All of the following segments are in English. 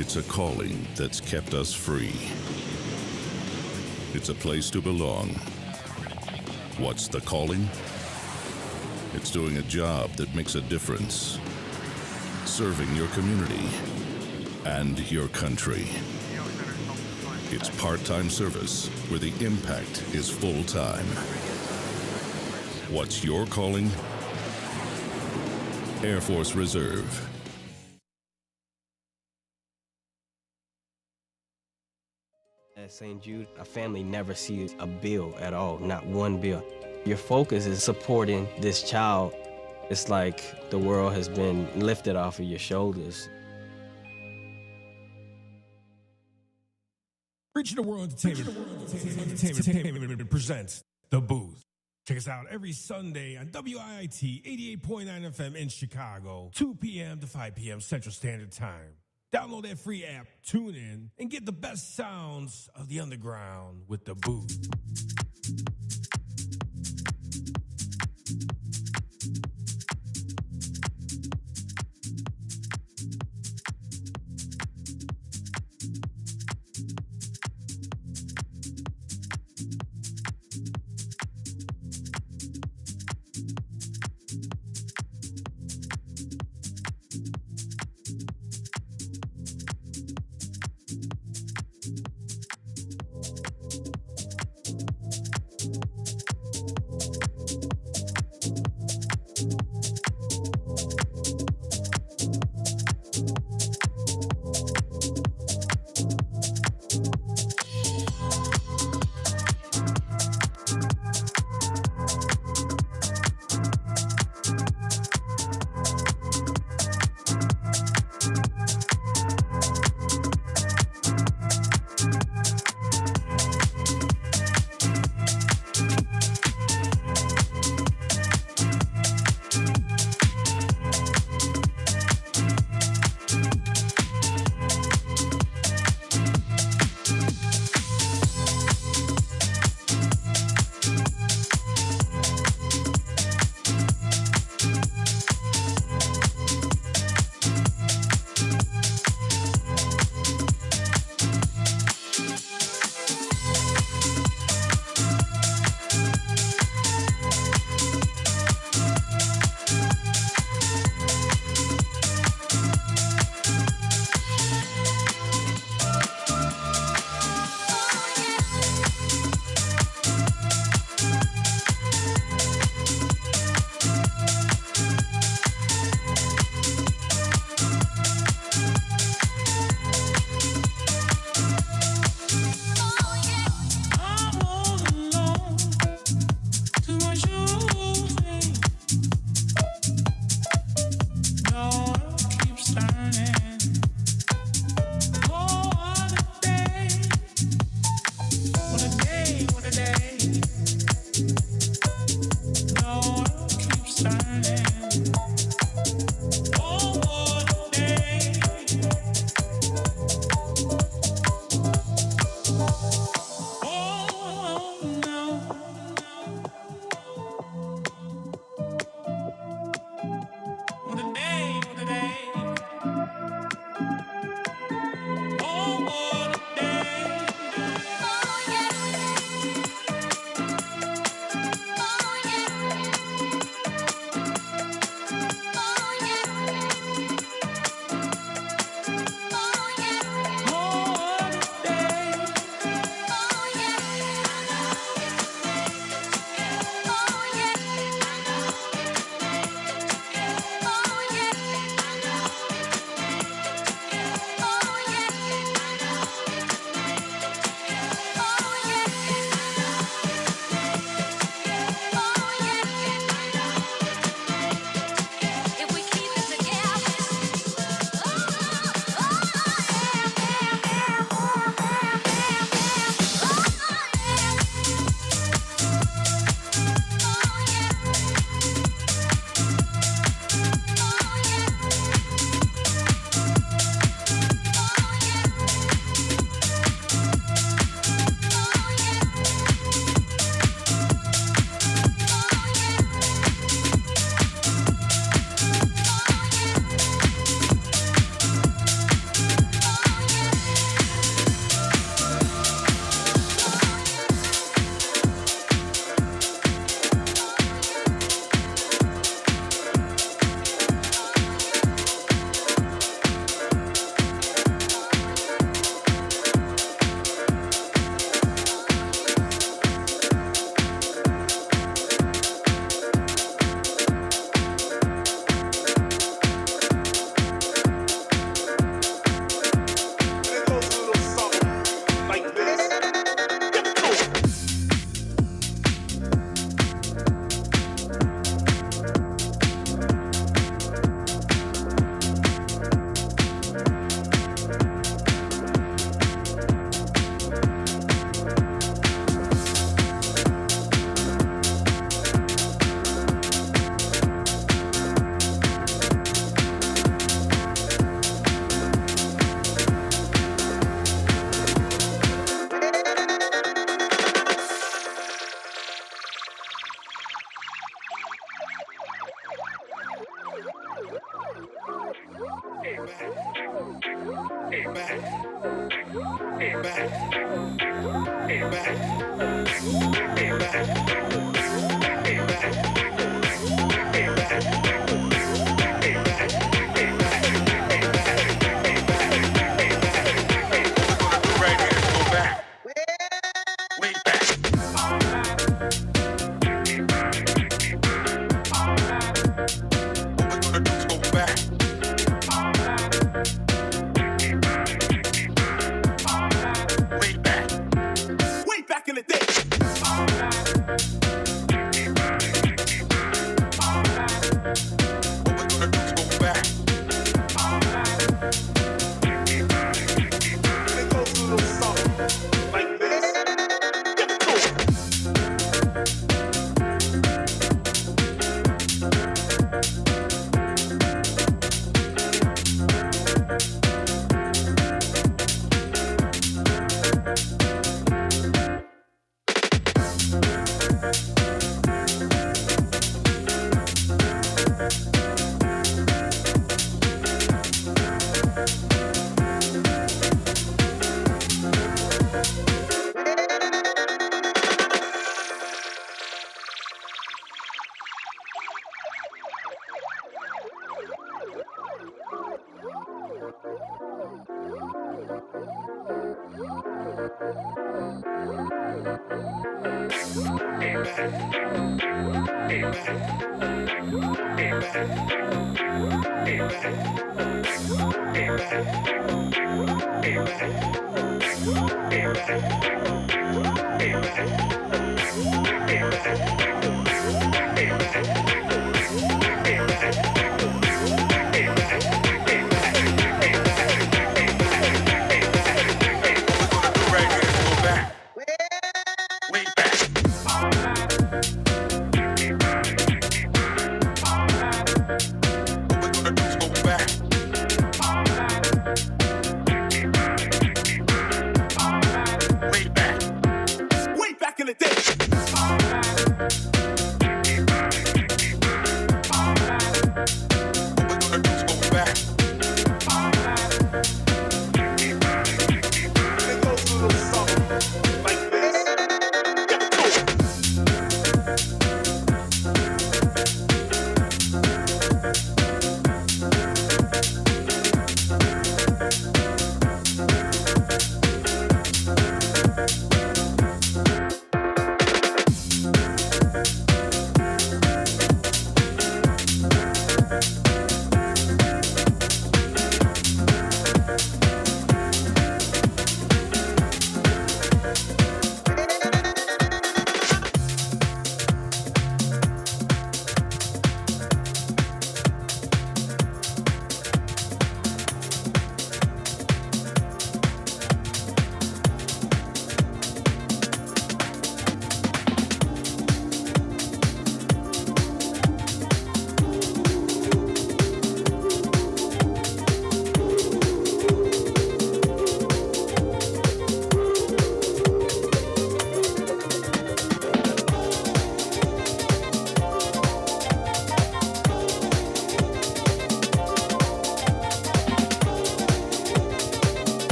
It's a calling that's kept us free. It's a place to belong. What's the calling? It's doing a job that makes a difference. Serving your community and your country. It's part-time service where the impact is full-time. What's your calling? Air Force Reserve. At St. Jude, a family never sees a bill at all, not one bill. Your focus is supporting this child. It's like the world has been lifted off of your shoulders. Reaching the World Entertainment presents The Booth. Check us out every Sunday on WIIT 88.9 FM in Chicago, 2 p.m. to 5 p.m. Central Standard Time. Download that free app, tune in, and get the best sounds of the underground with The Booth.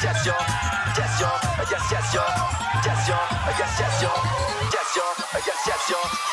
yes, yo. Yes, yo. Yes, yes, yo. Yes, yo. Yes, yes, yo. Yes, yo. Yes, yes, yo.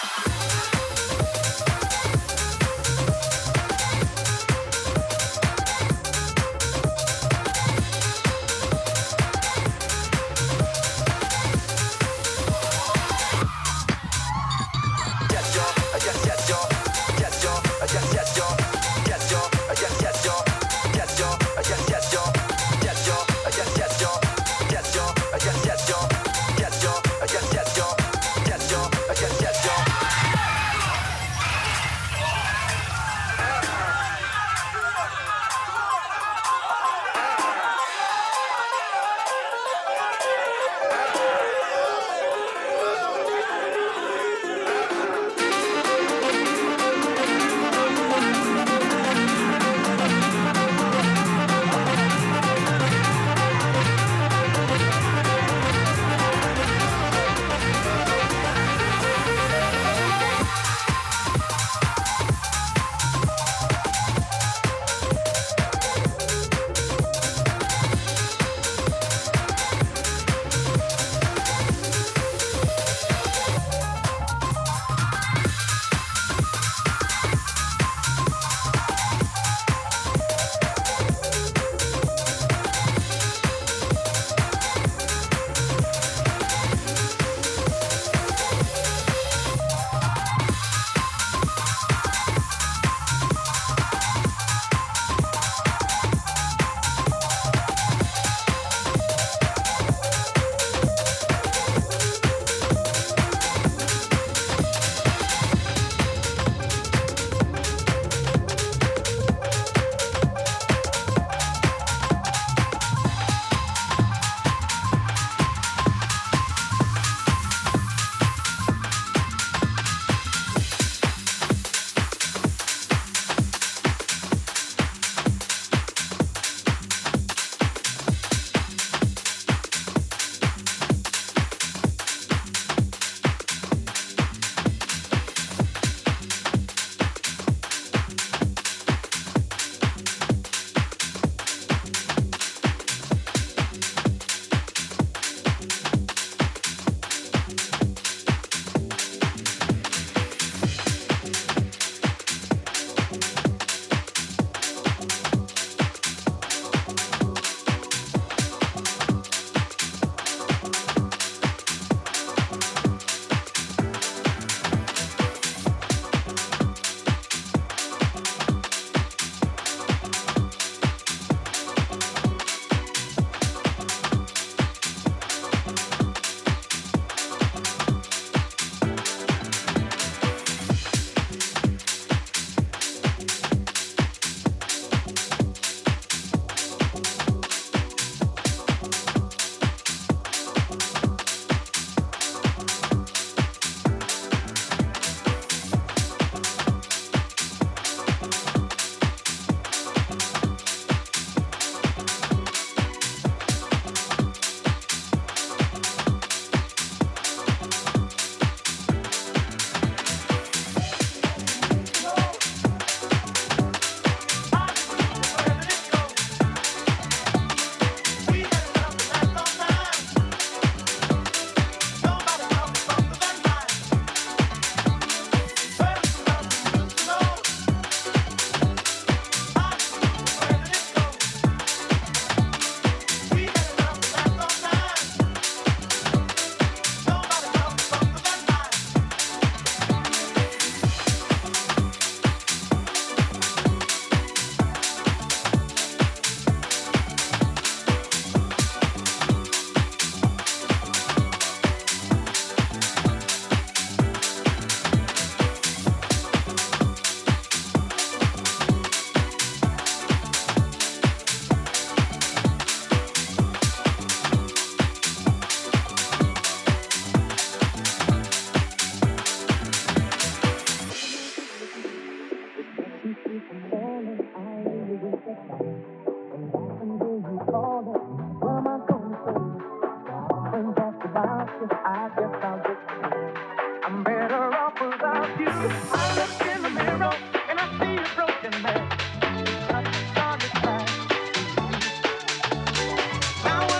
Now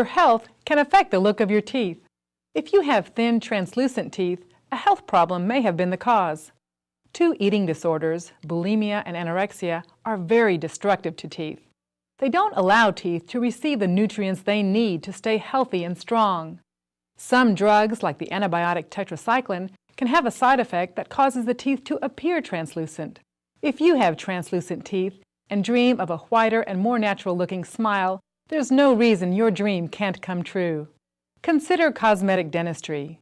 Your health can affect the look of your teeth. If you have thin, translucent teeth, a health problem may have been the cause. Two eating disorders, bulimia and anorexia, are very destructive to teeth. They don't allow teeth to receive the nutrients they need to stay healthy and strong. Some drugs, like the antibiotic tetracycline, can have a side effect that causes the teeth to appear translucent. If you have translucent teeth and dream of a whiter and more natural-looking smile, there's no reason your dream can't come true. Consider cosmetic dentistry.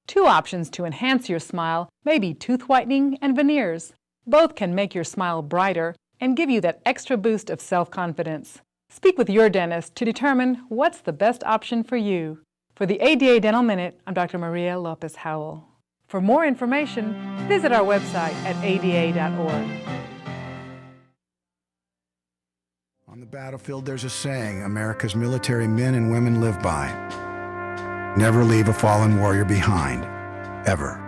Two options to enhance your smile may be tooth whitening and veneers. Both can make your smile brighter and give you that extra boost of self-confidence. Speak with your dentist to determine what's the best option for you. For the ADA Dental Minute, I'm Dr. Maria Lopez-Howell. For more information, visit our website at ada.org. On the battlefield, there's a saying America's military men and women live by. Never leave a fallen warrior behind, ever.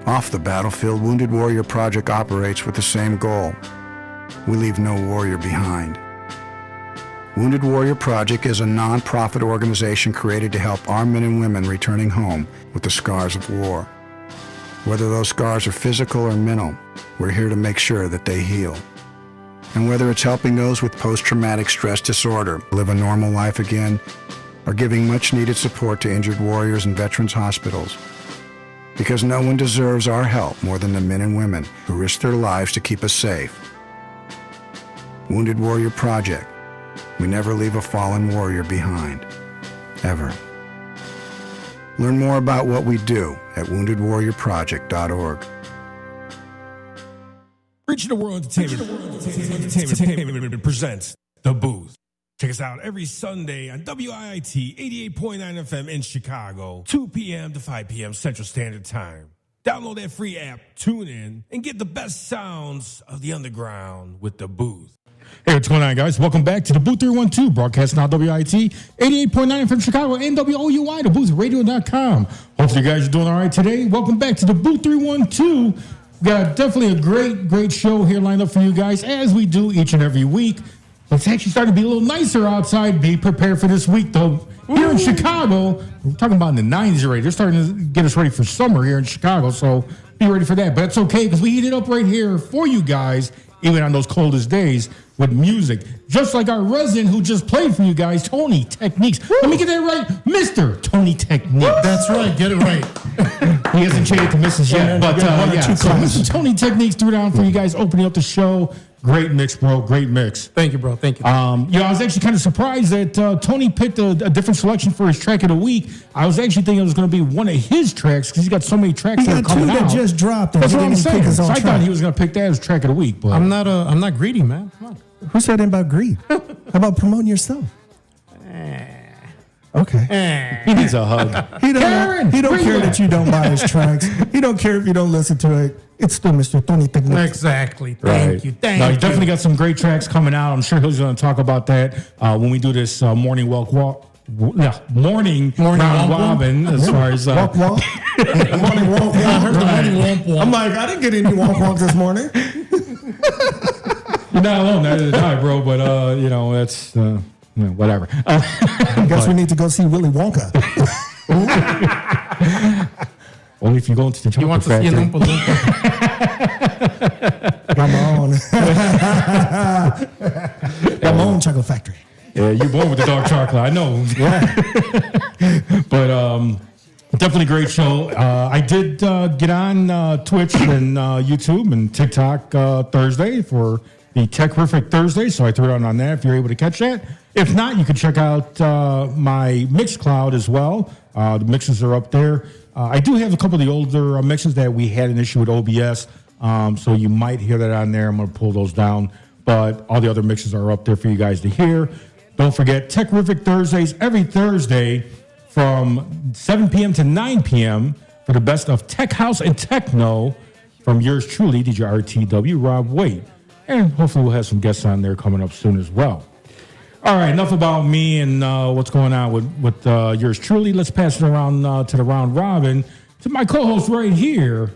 Off the battlefield, Wounded Warrior Project operates with the same goal. We leave no warrior behind. Wounded Warrior Project is a non-profit organization created to help our men and women returning home with the scars of war. Whether those scars are physical or mental, we're here to make sure that they heal. And whether it's helping those with post-traumatic stress disorder live a normal life again, or giving much-needed support to injured warriors in veterans' hospitals. Because no one deserves our help more than the men and women who risk their lives to keep us safe. Wounded Warrior Project. We never leave a fallen warrior behind. Ever. Learn more about what we do at woundedwarriorproject.org. Reaching the World Entertainment presents The Booth. Check us out every Sunday on WIIT 88.9 FM in Chicago, 2 p.m. to 5 p.m. Central Standard Time. Download that free app, tune in, and get the best sounds of the underground with The Booth. Hey, what's going on, guys? Welcome back to the DaBooth312, broadcasting on WIIT 88.9 FM Chicago and WOUI, DaBoothRadio.com. Hopefully you guys are doing all right today. Welcome back to the DaBooth312. We got definitely a great show here lined up for you guys, as we do each and every week. It's actually starting to be a little nicer outside. Be prepared for this week, though. Here in Chicago, we're talking about in the 90s already. They're starting to get us ready for summer here in Chicago, so be ready for that. But it's okay, because we heat it up right here for you guys, even on those coldest days, with music. Just like our resident who just played for you guys, Tony Techniques. Let me get that right, Mr. Tony Techniques. That's right, get it right. He hasn't changed to Mrs. yet, but yeah. So Mr. Tony Techniques threw down for you guys, opening up the show. Great mix, bro. Great mix. Thank you, bro. Thank you. I was actually kind of surprised that Tony picked a different selection for his track of the week. I was actually thinking it was going to be one of his tracks because he's got so many tracks that are coming out. He got two that just dropped. That's what I'm saying. So I track. thought he was going to pick that as track of the week. But I'm not greedy, man. Come on. Who said anything about greed? How about promoting yourself? Okay. He needs a hug. He don't care that you don't buy his tracks. He don't care if you don't listen to it. It's still Mr. Tony Techniques. Exactly. Thank you. Thank you. you. He's definitely got some great tracks coming out. I'm sure he's going to talk about that when we do this morning morning round robin. As far as walk. Morning walk. I heard the morning walk. I'm like, I didn't get any walk this morning. You're not alone, neither did I, bro. But that's whatever. I guess we need to go see Willy Wonka. Only if you go into the chocolate factory. You want to see a Loompa Come on. Got my own chocolate factory. Yeah, you're born with the dark chocolate. I know. Yeah. But definitely great show. I did get on Twitch and YouTube and TikTok Thursday for the Techrific Thursday, so I threw it on that if you're able to catch that. If not, you can check out my Mixcloud as well. The mixes are up there. I do have a couple of the older mixes that we had an issue with OBS, so you might hear that on there. I'm going to pull those down, but all the other mixes are up there for you guys to hear. Don't forget, Techrific Thursdays every Thursday from 7 p.m. to 9 p.m. for the best of Tech House and Techno from yours truly, DJ RTW, Rob Waite. And hopefully we'll have some guests on there coming up soon as well. All right, enough about me and what's going on with yours truly. Let's pass it around to the round robin to my co-host right here,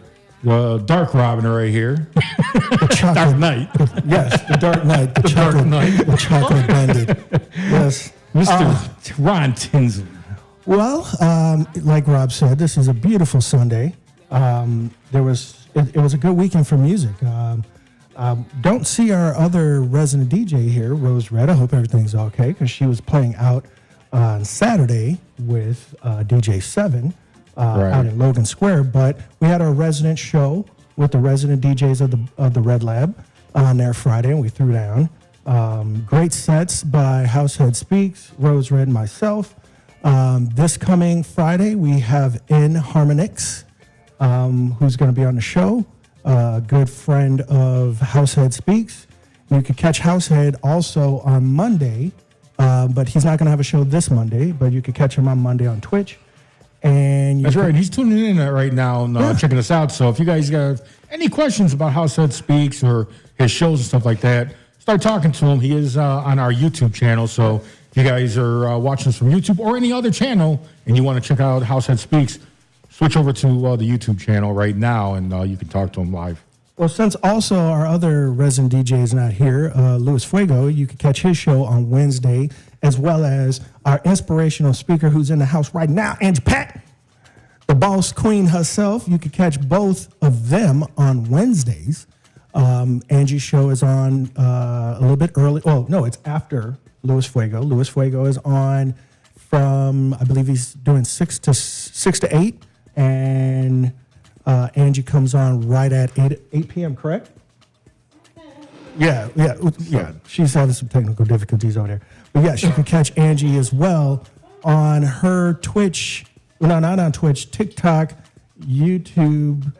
the Dark Robin right here. The Dark Knight. Yes, the Dark Knight. The Chocolate Bandit. Yes. Mr. Ron Tinsley. Well, like Rob said, this is a beautiful Sunday. It was a good weekend for music. Don't see our other resident DJ here, Rose Red. I hope everything's okay because she was playing out on Saturday with DJ 7 out in Logan Square. But we had our resident show with the resident DJs of the Red Lab on there Friday, and we threw down. Great sets by Househead Speaks, Rose Red, and myself. This coming Friday, we have In Harmonix, who's going to be on the show. Good friend of Househead Speaks. You could catch Househead also on Monday, but he's not going to have a show this Monday, but you could catch him on Monday on Twitch. And That's right. He's tuning in right now and checking us out. So if you guys got any questions about Househead Speaks or his shows and stuff like that, start talking to him. He is on our YouTube channel. So if you guys are watching us from YouTube or any other channel and you want to check out Househead Speaks, switch over to the YouTube channel right now and you can talk to him live. Well, since also our other resident DJ is not here, Luis Fuego, you can catch his show on Wednesday, as well as our inspirational speaker who's in the house right now, Angie Pat, the boss queen herself. You can catch both of them on Wednesdays. Angie's show is on a little bit early. Oh, no, it's after Luis Fuego. Luis Fuego is on from, I believe he's doing 6 to 8, and Angie comes on right at 8 p.m., correct? Yeah. She's having some technical difficulties over there. But yes, you can catch Angie as well on her Twitch. No, not on Twitch, TikTok, YouTube,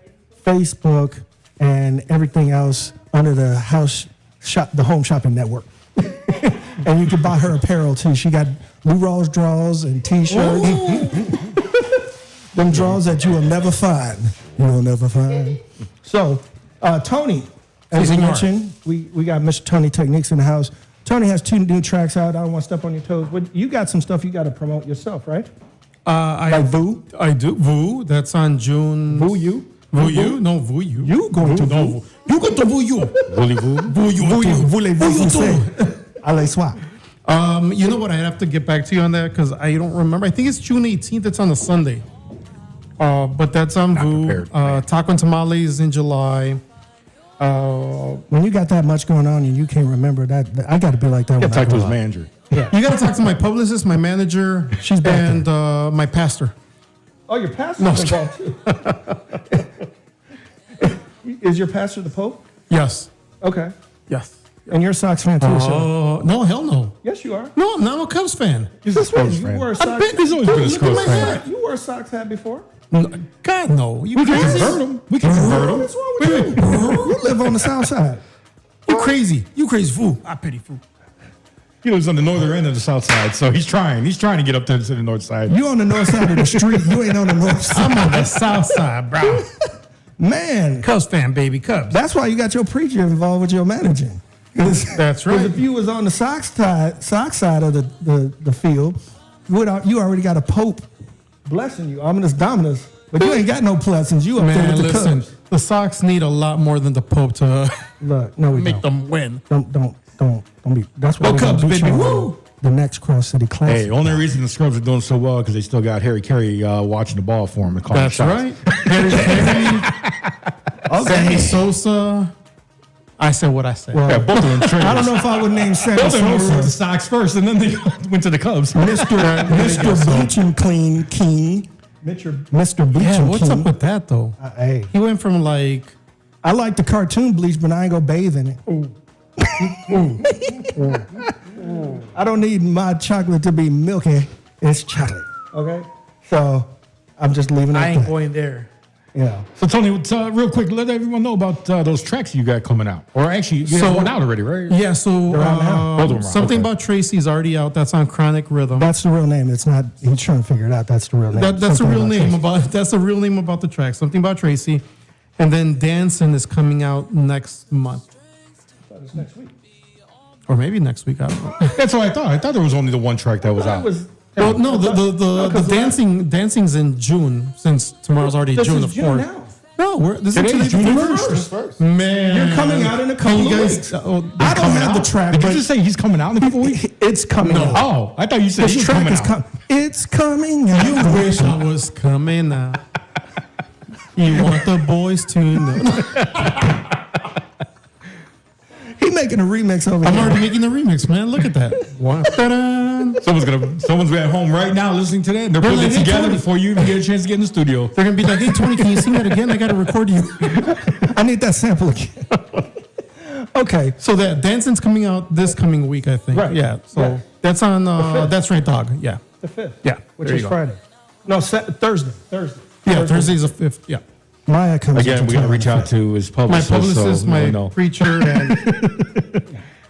Facebook, and everything else under the Home Shopping Network. And you can buy her apparel too. She got Lou Rawls draws and t-shirts. Them draws that you will never find. You will never find. So, Tony, as you mentioned, we got Mr. Tony Technics in the house. Tony has 2 new tracks out. I don't want to step on your toes. But you got some stuff you got to promote yourself, right? Like Voo? I do. Voo. That's on June. Voo you? Voo you? No, Voo you. You going to Voo? You go to Voo you. Voulez-vous? Voo you. Voo you. Voulez-vous français? Allez, soit. You know what? I have to get back to you on that because I don't remember. I think it's June 18th. It's on a Sunday. But that's on Voo. Taco and Tamales in July. When you got that much going on and you can't remember that, I got to be like that. Yeah, talk to his manager. Yeah. You got to talk to my publicist, my manager, She's back and my pastor. Oh, your pastor's involved too. Is your pastor the Pope? Yes. Okay. Yes. And you're a Sox fan too, so. No, hell no. Yes, you are. No, I'm a Cubs fan. He's a Spurs You fan. wore a Sox. He's always been a Look at my Spurs fan. hat. You wore a Sox hat before. God, no. You We can crazy? convert him. We can convert him. What's wrong with you? You live on the South Side. You crazy. You crazy fool. I pity fool. He lives on the northern end of the south side, so he's trying. He's trying to get up there to the north side. You on the north side of the street. You ain't on the north side. I'm on the south side, bro. Man, Cubs fan, baby. Cubs. that's why you got your preacher involved with your managing. That's right. Because if you was on the Sox side of the field, you already got a Pope blessing you, ominous dominus. But you ain't got no blessings. You up there Man, with the listen. Cubs. The Sox need a lot more than the Pope to Look, no, we make don't. them win. Don't be. That's why Go we're gonna Cubs, beat baby. you on Woo! the next Cross City Classic. Hey, only reason the Scrubs are doing so well because they still got Harry Carey watching the ball for him and calling That's shots. right. Harry Carey, Sammy Sosa. I said what I said. Well, Yeah, both of them traded. I don't know if I would name Sammy Both of them were with the Sosa Sox first, and then they went to the Cubs. Mr. Bleaching Clean King. Mr. Bleaching Yeah, what's King. up with that though? Hey, He went from like I like the cartoon bleach, but I ain't gonna bathe in it. I don't need my chocolate to be milky. It's chocolate. Okay? So I'm just leaving it I at ain't that. going there. Yeah. So, Tony, real quick, let everyone know about those tracks you got coming out. Or actually, you have one out already, right? Yeah, so Both of them are out, something okay. about Tracy's already out. That's on Chronic Rhythm. That's the real name. It's not, he's trying to figure it out. That's the real name. That's the Something real about name Tracy. that's the real name about the track. Something about Tracy, and then Dancing is coming out next month. It's next week. Or maybe next week. I don't know. That's what I thought. I thought there was only the one track that was out. Well, no, the dancing's in June since tomorrow's already This June is the June 4th. now. No, this is Today's June June 1st. Man. You're coming out in a couple of weeks. I don't have the track, Did you but just say he's coming out in a couple weeks? it's coming out. Oh, I thought you said The he's track coming is out. It's coming out. You wish I was coming out. You want the boys to know. He making a remix over I'm here. already making the remix, man. Look at that. Ta-da. Someone's at home right now listening to that, and they're putting like, it hey, together Tony. before you even get a chance to get in the studio. They're going to be like, hey, Tony, can you sing that again? I got to record you. I need that sample again. Okay. So that Dancing's coming out this coming week, I think. Right. Yeah. So Yeah. that's on, that's Right Dog. Yeah. The 5th. Yeah. Which there is you go. Friday. No, Thursday. Yeah, Thursday's the 5th. Yeah. Maya comes Again, into we got to town reach on the out to his My publicist. publicist, so my no. preacher, and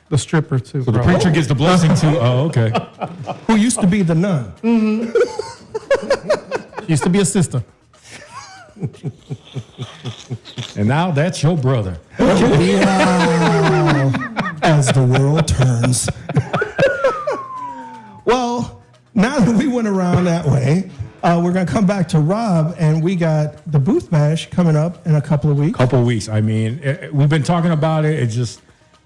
the stripper, too. So the preacher gets the blessing too. Oh, okay. 5th. Who used to be the nun. She used to be a sister. And now that's your brother. Wow. As the world turns. Well, now that we went around that way, we're going to come back to Rob, and we got the Booth Bash coming up in a couple of weeks. Couple of weeks. I mean, we've been talking about it. It's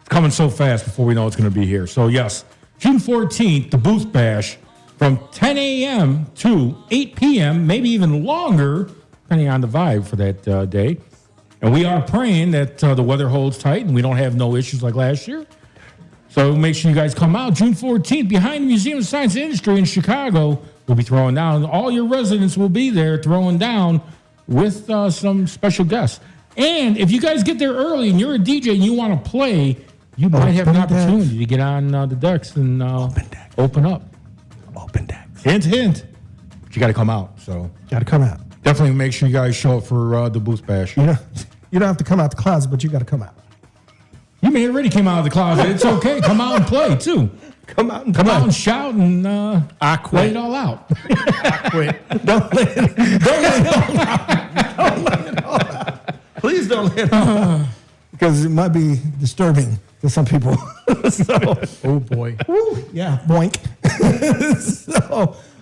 coming so fast before we know it's going to be here. So, yes, June 14th, the Booth Bash from 10 a.m. to 8 p.m., maybe even longer, depending on the vibe for that day. And we are praying that the weather holds tight and we don't have no issues like last year. So make sure you guys come out June 14th behind the Museum of Science and Industry in Chicago. We'll be throwing down. All your residents will be there throwing down with some special guests. And if you guys get there early and you're a DJ and you want to play, you might have an opportunity to get on the decks and open up. Open decks. Hint, hint. But you got to come out. So Got to come out. definitely make sure you guys show up for the Booth Bash. You don't have to come out the closet, but you got to come out. You may already came out of the closet. It's okay. Come out and play too. Come out and Come play. out and shout and I quit. lay it all out. Don't let it all out. Please don't let it all out. Because it might be disturbing to some people. Oh, boy. Woo, yeah, boink.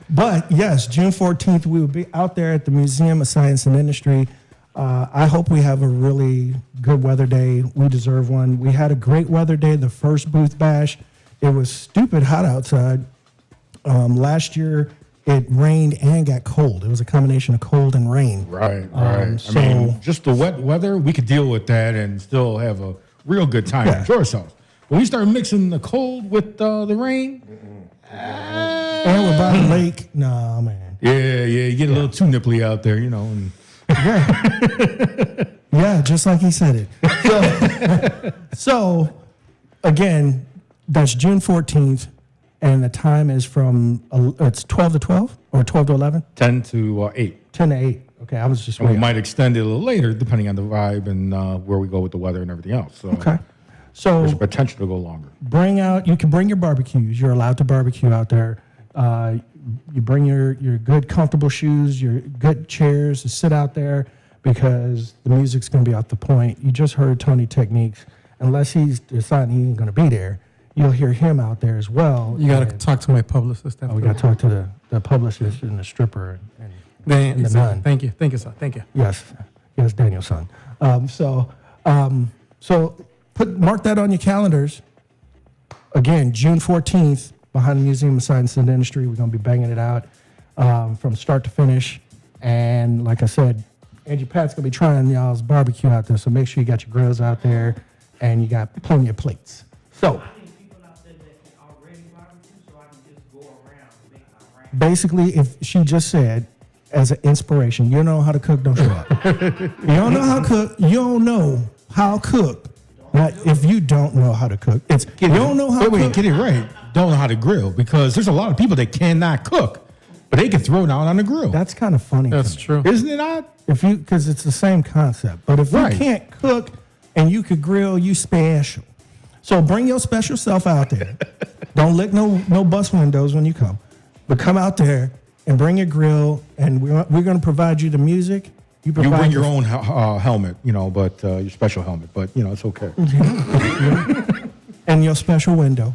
But yes, June 14th, we will be out there at the Museum of Science and Industry. I hope we have a really good weather day. We deserve one. We had a great weather day, the first Booth Bash. It was stupid hot outside. Last year, it rained and got cold. It was a combination of cold and rain. Right. So- I mean, just the wet weather, we could deal with that and still have a real good time. Yeah. Enjoy ourselves. When we start mixing the cold with the rain, And we're by the lake. No, man. yeah, you get a little too nipply out there, you know. And Yeah, just like he said it. So again, that's June 14th, and the time is from, it's 12 to 12 or 12 to 11? 10 to 8. 10 to 8. Okay, I was just And we waiting. might extend it a little later, depending on the vibe and where we go with the weather and everything else. So Okay. there's So potential to go longer. you can bring your barbecues. You're allowed to barbecue out there. You bring your good, comfortable shoes, your good chairs to sit out there because the music's going to be off the point. You just heard Tony Techniques. Unless he's deciding he ain't going to be there, you'll hear him out there as well. You got to And- talk to my publicist. we got to talk to the publicist and the stripper and the Exactly. nun. Thank you. Thank you, sir. Thank you. Yes, Daniel's son. So mark that on your calendars. Again, June 14th, behind the Museum of Science and Industry. We're going to be banging it out from start to finish. And like I said, Angie Pat's going to be trying y'all's barbecue out there. So make sure you got your grills out there and you got plenty of plates. So basically, if she just said, as an inspiration, you don't know how to cook, don't show up. You don't know how to cook, you don't know how to cook. Now, if you don't know how to cook, it's you don't know how to Wait, cook. get it right. Don't know how to grill because there's a lot of people that cannot cook, but they can throw down on the grill. That's kind of funny. That's to me. true. Isn't it odd? Because it's the same concept. But if Right. you can't cook and you could grill, you special. So bring your special self out there. Don't lick no bus windows when you come, but come out there and bring your grill, and we're going to provide you the music. You provide bring your the- own helmet, but your special helmet, but it's okay. and your special window,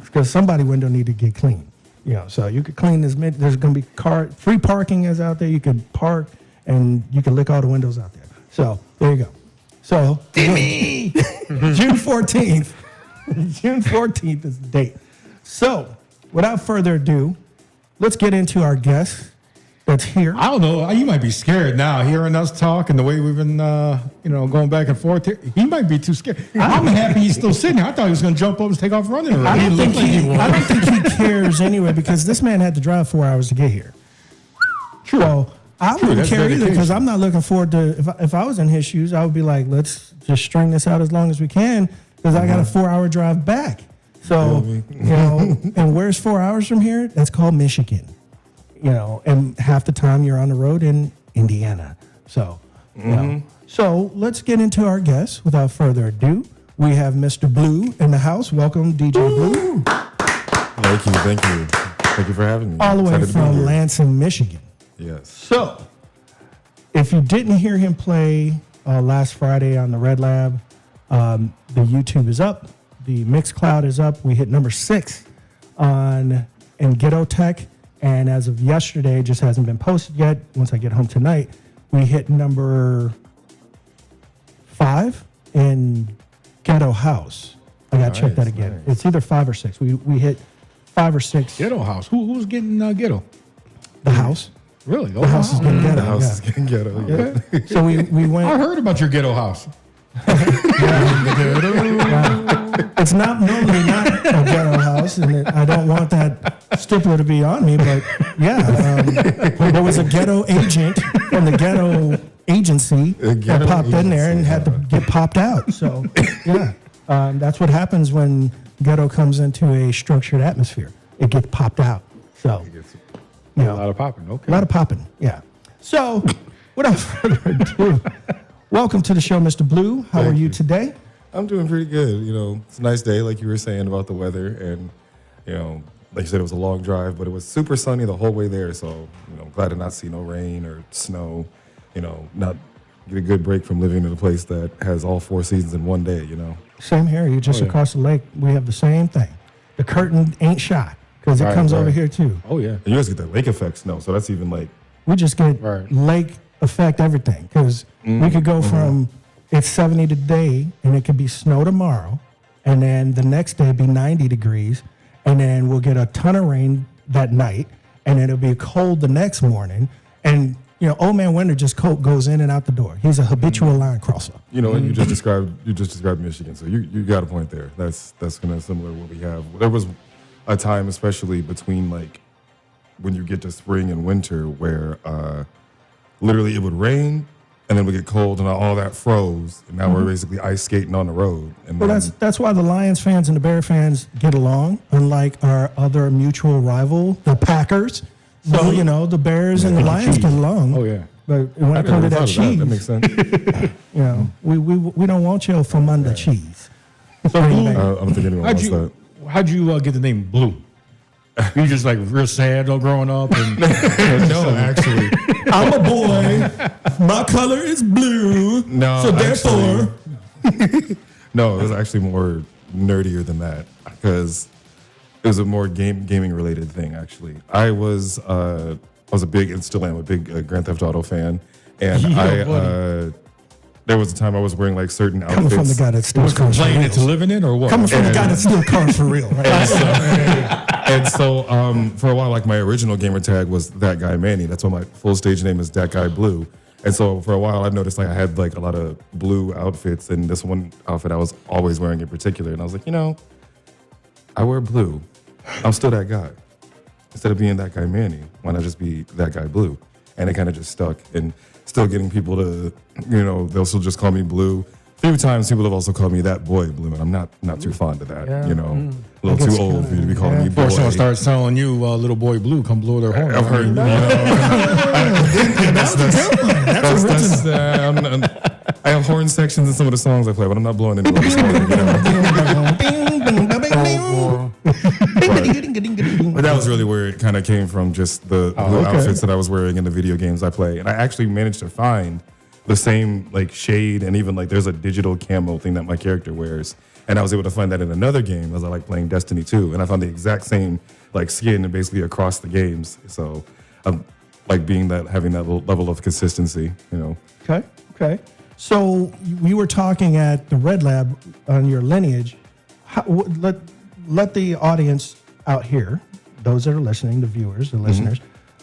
because somebody window need to get clean. So you could clean this. There's going to be free parking is out there. You could park and you can lick all the windows out there. So there you go. So June 14th. June 14th is the date. So without further ado, let's get into our guest that's here. I don't know. You might be scared now hearing us talk and the way we've been, going back and forth. He might be too scared. I'm happy he's still sitting here. I thought he was going to jump up and take off running already. I don't think he cares anyway, because this man had to drive 4 hours to get here. True. So I wouldn't care either, because dedication. I'm not looking forward to, if I was in his shoes, I would be like, let's just string this out as long as we can, because I got a 4 hour drive back. So, and where's 4 hours from here? That's called Michigan. And half the time you're on the road in Indiana. So, so let's get into our guests without further ado. We have Mr. Blue in the house. Welcome, DJ Blue. Thank you for having me. All the way Excited to be from here. Lansing, Michigan. Yes. So, if you didn't hear him play last Friday on the Red Lab, the YouTube is up. The Mixcloud is up. We hit number 6 in Ghetto Tech. And as of yesterday, it just hasn't been posted yet. Once I get home tonight, we hit number 5 in Ghetto House. I got to check that again. Nice. It's either 5 or 6. We hit 5 or 6. Ghetto house. Who's getting ghetto? The house. Really? The house is getting ghetto. The house is getting ghetto. Yeah. So we went. I heard about your ghetto house. It's normally not a ghetto house, and I don't want that stipula to be on me, but there was a ghetto agent from the ghetto agency that popped in there and had to get popped out. So, that's what happens when ghetto comes into a structured atmosphere. It gets popped out. So, A lot of popping. Okay. a lot of popping, yeah. So, without further ado, welcome to the show, Mr. Blue. How are you today? I'm doing pretty good. It's a nice day, like you were saying about the weather. And, like you said, it was a long drive, but it was super sunny the whole way there. So, glad to not see no rain or snow, not get a good break from living in a place that has all 4 seasons in one day, Same here. You're just across the lake. We have the same thing. The curtain ain't shot because it comes over here too. Oh, yeah. And you guys get that lake effect snow, so that's even like... We just get lake effect everything, because we could go from it's 70 today and it could be snow tomorrow, and then the next day be 90 degrees, and then we'll get a ton of rain that night, and then it'll be cold the next morning, and old man winter just goes in and out the door. He's a habitual line crosser. You just described Michigan, so you got a point there. That's kind of similar to what we have. There was a time, especially between like when you get to spring and winter, where literally it would rain and then we get cold and all that froze, and now we're basically ice skating on the road. And well, that's why the Lions fans and the Bear fans get along, unlike our other mutual rival, the Packers. So the Bears and the Lions get along. Oh yeah. But when it comes to that cheese, that makes sense. we don't want your Famunda cheese. So I don't think anyone wants that. How'd you get the name Blue? You just like real sad growing up? And, No, actually. I'm a boy. My color is blue. No, so therefore. No, it was actually more nerdier than that, because it was a more gaming related thing. Actually, I was a big, and still am a big Grand Theft Auto fan, and there was a time I was wearing like certain outfits. Coming from the guy that steals cars for playing real. it to live in it, or what? Coming from the guy that steals cars for real. Right? And so for a while, like my original gamer tag was That Guy Manny. That's why my full stage name is That Guy Blue. And so for a while, I noticed like I had like a lot of blue outfits, and this one outfit I was always wearing in particular. And I was like, I wear blue. I'm still that guy. Instead of being That Guy Manny, why not just be That Guy Blue? And it kind of just stuck, and still getting people to, they'll still just call me Blue. A few times people have also called me That Boy Blue, and I'm not too fond of that. A little too old for you to be calling me boy. Or someone starts telling you, little boy Blue, come blow their horn. I've heard. I have horn sections in some of the songs I play, but I'm not blowing anybody's horn. But that was really where it kind of came from, just the outfits that I was wearing in the video games I play. And I actually managed to find the same like shade, and even like there's a digital camo thing that my character wears. And I was able to find that in another game as I like playing Destiny 2. And I found the exact same like skin and basically across the games. So I'm like having that level of consistency, Okay. So we were talking at the Red Lab on your lineage. Let the audience out here, those that are listening, the viewers, the listeners,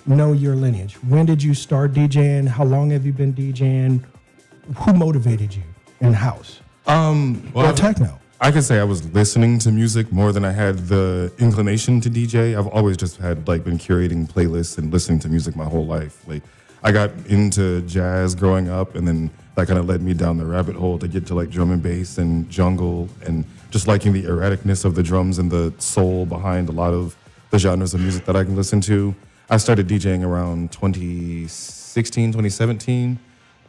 know your lineage. When did you start DJing? How long have you been DJing? Who motivated you in house? Or techno? I could say I was listening to music more than I had the inclination to DJ. I've always just had been curating playlists and listening to music my whole life. Like I got into jazz growing up, and then that kind of led me down the rabbit hole to get to drum and bass and jungle, and just liking the erraticness of the drums and the soul behind a lot of the genres of music that I can listen to. I started DJing around 2016, 2017.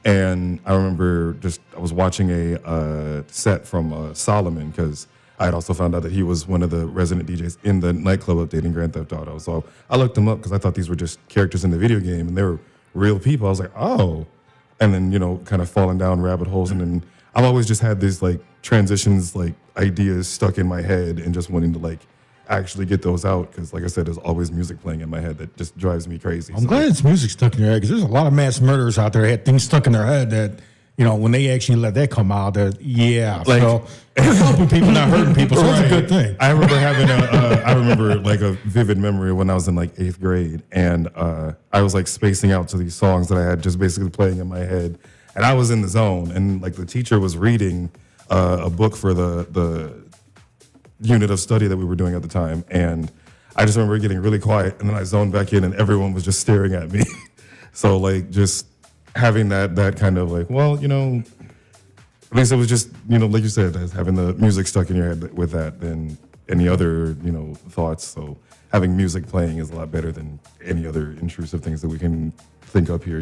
And I remember I was watching a set from Solomon, because I had also found out that he was one of the resident DJs in the nightclub updating Grand Theft Auto. So I looked him up because I thought these were just characters in the video game, and they were real people. I was like, oh. And then, kind of falling down rabbit holes. And then I've always just had these transitions, ideas stuck in my head, and just wanting to actually get those out, because like I said, there's always music playing in my head that just drives me crazy. I'm glad it's music stuck in your head, because there's a lot of mass murderers out there that had things stuck in their head that, when they actually let that come out, so you're helping people, not hurting people, so that's a good thing. I remember having a vivid memory of when I was in 8th grade, and I was spacing out to these songs that I had just basically playing in my head, and I was in the zone, and the teacher was reading a book for the unit of study that we were doing at the time, and I just remember getting really quiet, and then I zoned back in, and everyone was just staring at me. So just having that kind of at least it was just like you said, as having the music stuck in your head with that than any other thoughts. So having music playing is a lot better than any other intrusive things that we can think up here.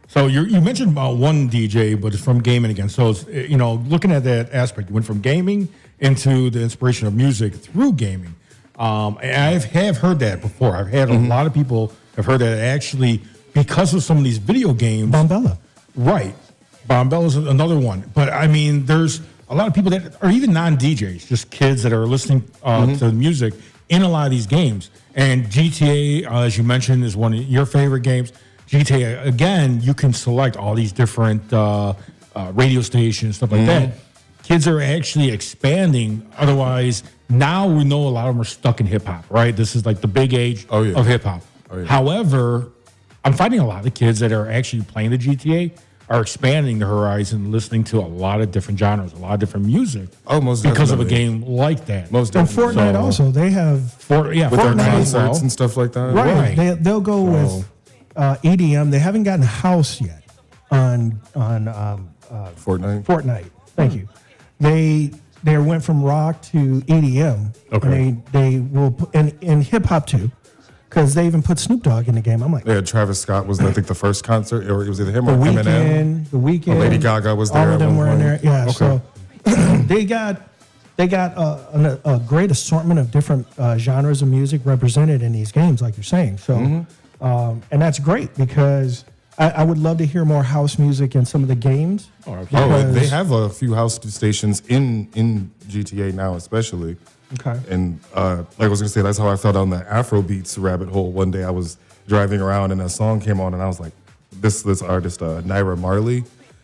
So you mentioned about one DJ, but it's from gaming again. So it's, looking at that aspect, you went from gaming into the inspiration of music through gaming. And I have heard that before. I've had a lot of people have heard that actually because of some of these video games. Bombella. Right. Bombella's another one. But I mean, there's a lot of people that are even non-DJs, just kids that are listening to music in a lot of these games. And GTA, as you mentioned, is one of your favorite games. GTA, again, you can select all these different radio stations, stuff like that. Kids are actually expanding. Otherwise, now we know a lot of them are stuck in hip-hop, right? This is the big age of hip-hop. Oh, yeah. However, I'm finding a lot of kids that are actually playing the GTA are expanding the horizon, listening to a lot of different genres, a lot of different music. Oh, most because definitely. of a game like that. Most definitely. And Fortnite also, they have with their concerts and stuff like that. Right. They'll go with EDM. They haven't gotten house yet on Fortnite. Fortnite. Thank you. They went from rock to EDM. Okay. And they will put in hip hop too, because they even put Snoop Dogg in the game. I'm like, yeah, Travis Scott was I think the first concert, or it was either him or Eminem. The Weeknd. Lady Gaga was there. All of them were in there. Yeah. Okay. So they got a great assortment of different genres of music represented in these games, like you're saying. So, and that's great, because I would love to hear more house music in some of the games. Oh, they have a few house stations in GTA now, especially. Okay. And like I was gonna say, that's how I fell down the Afro beats rabbit hole. One day I was driving around and a song came on, and I was like, this artist Naira Marley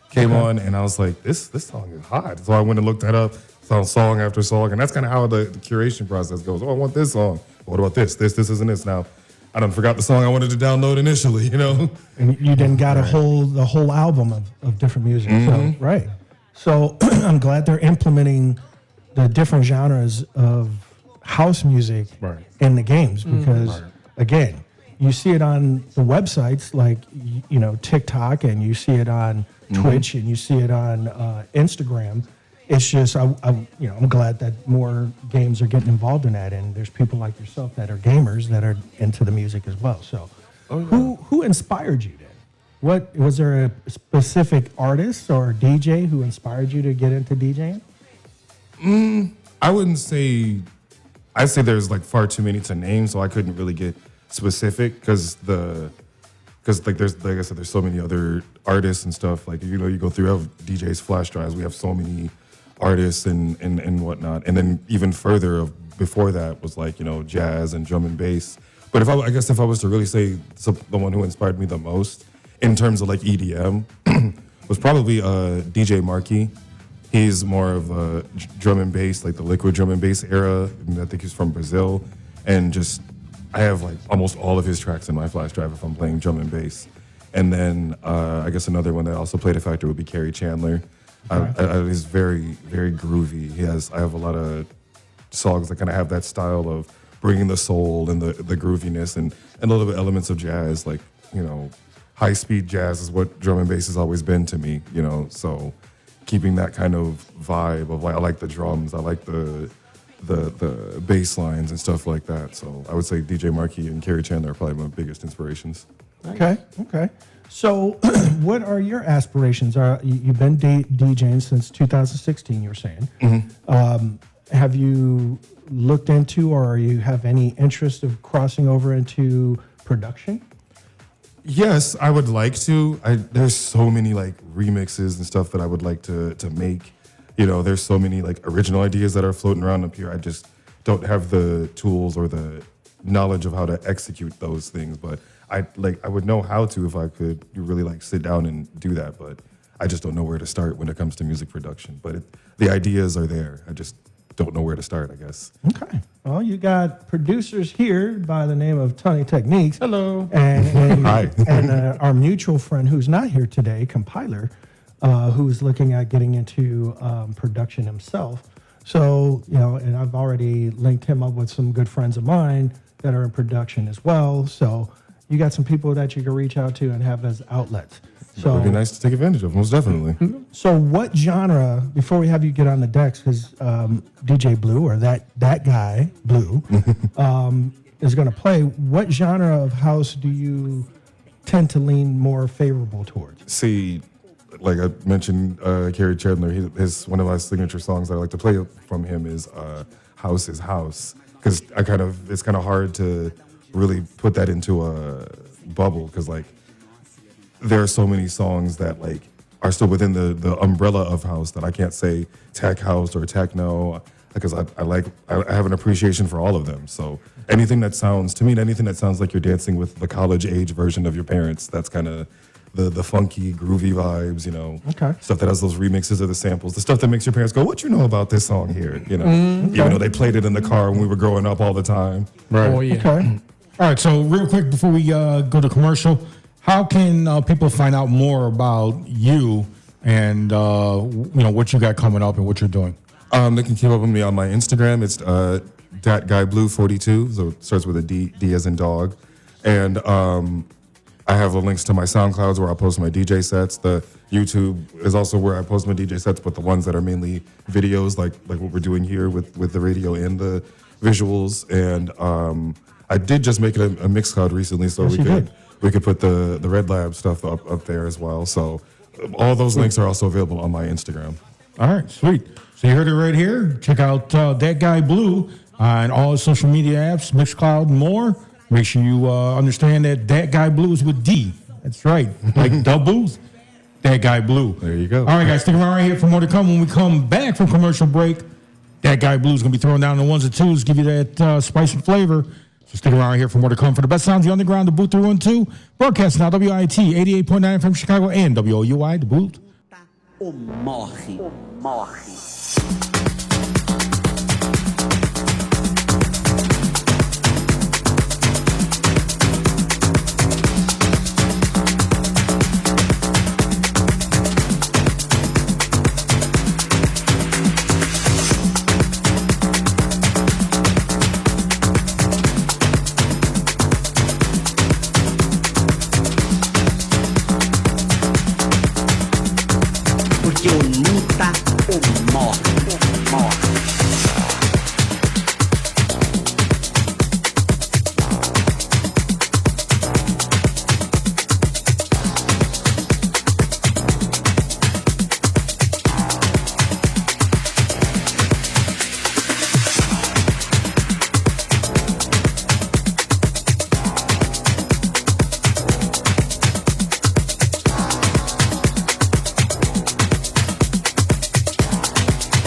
came on, and I was like, this song is hot. So I went and looked that up, found song after song, and that's kind of how the curation process goes. Oh, I want this song. What about this? This isn't this now. I done forgot the song I wanted to download initially, And you then got the whole album of different music. So, right. So I'm glad they're implementing the different genres of house music in the games, because again, you see it on the websites like TikTok, and you see it on Twitch, and you see it on Instagram. It's just I'm glad that more games are getting involved in that, and there's people like yourself that are gamers that are into the music as well. So, who inspired you then? What was there a specific artist or DJ who inspired you to get into DJing? I wouldn't say. I'd say there's far too many to name, so I couldn't really get specific, because there's like I said, there's so many other artists and stuff. You go through DJs flash drives. We have so many artists and whatnot, and then even further before that was jazz and drum and bass. But I guess if I was to really say the one who inspired me the most in terms of EDM was probably DJ Markey. He's more of a drum and bass, like the liquid drum and bass era. And I think he's from Brazil. And just, I have like almost all of his tracks in my flash drive if I'm playing drum and bass. And then I guess another one that also played a factor would be Kerry Chandler. He's very, very groovy. I have a lot of songs that kind of have that style of bringing the soul and the grooviness and a little bit elements of jazz, like, you know, high speed jazz is what drum and bass has always been to me, you know. So keeping that kind of vibe of like, I like the drums, I like the bass lines and stuff like that. So I would say DJ Markey and Kerry Chandler are probably my biggest inspirations. Okay. So what are your aspirations? You've been DJing since 2016, you were saying. Mm-hmm. Have you looked into, or you have any interest of crossing over into production? Yes, I would like to. There's so many like remixes and stuff that I would like to make. You know, there's so many like original ideas that are floating around up here. I just don't have the tools or the knowledge of how to execute those things. But I would know how to if I could really like sit down and do that. But I just don't know where to start when it comes to music production. But the ideas are there. I just don't know where to start, I guess. Okay. Well, you got producers here by the name of Tony Techniques. Hello. And Hi. And our mutual friend who's not here today, Compiler, who's looking at getting into production himself. So, you know, and I've already linked him up with some good friends of mine that are in production as well. So you got some people that you can reach out to and have as outlets. So It would be nice to take advantage of, most definitely. So what genre, before we have you get on the decks, because DJ Blue, or that guy, Blue, is going to play, what genre of house do you tend to lean more favorable towards? See, like I mentioned, Kerry Chandler, one of my signature songs that I like to play from him is House is House. Because it's kind of hard to really put that into a bubble, because like, there are so many songs that like are still within the umbrella of house that I can't say tech house or techno, because I have an appreciation for all of them. So anything that sounds like you're dancing with the college age version of your parents, that's kind of the funky, groovy vibes, you know. Okay. Stuff that has those remixes or the samples, the stuff that makes your parents go, "What you know about this song here?" You know, even though they played it in the car when we were growing up all the time. Right. Oh, yeah. Okay. All right, so real quick before we go to commercial, how can people find out more about you and what you got coming up and what you're doing? They can keep up with me on my Instagram. It's thatguyblue42, so it starts with a D as in dog. And I have the links to my SoundClouds where I post my DJ sets. The YouTube is also where I post my DJ sets, but the ones that are mainly videos, like what we're doing here with the radio and the visuals. And I did just make it a Mixcloud recently, so we could put the Red Lab stuff up there as well. So all those links are also available on my Instagram. All right, sweet. So you heard it right here. Check out That Guy Blue on all his social media apps, Mixcloud and more. Make sure you understand that Guy Blue is with D. That's right. Like DaBooth, That Guy Blue. There you go. All right, guys, stick around right here for more to come. When we come back from commercial break, That Guy Blue is going to be throwing down the ones and twos, give you that spice and flavor. So stick around here for more to come. For the best sounds of the underground, DaBooth312, broadcasting now WIT 88.9 from Chicago and WOUI, DaBooth. Porque o luta ou morre.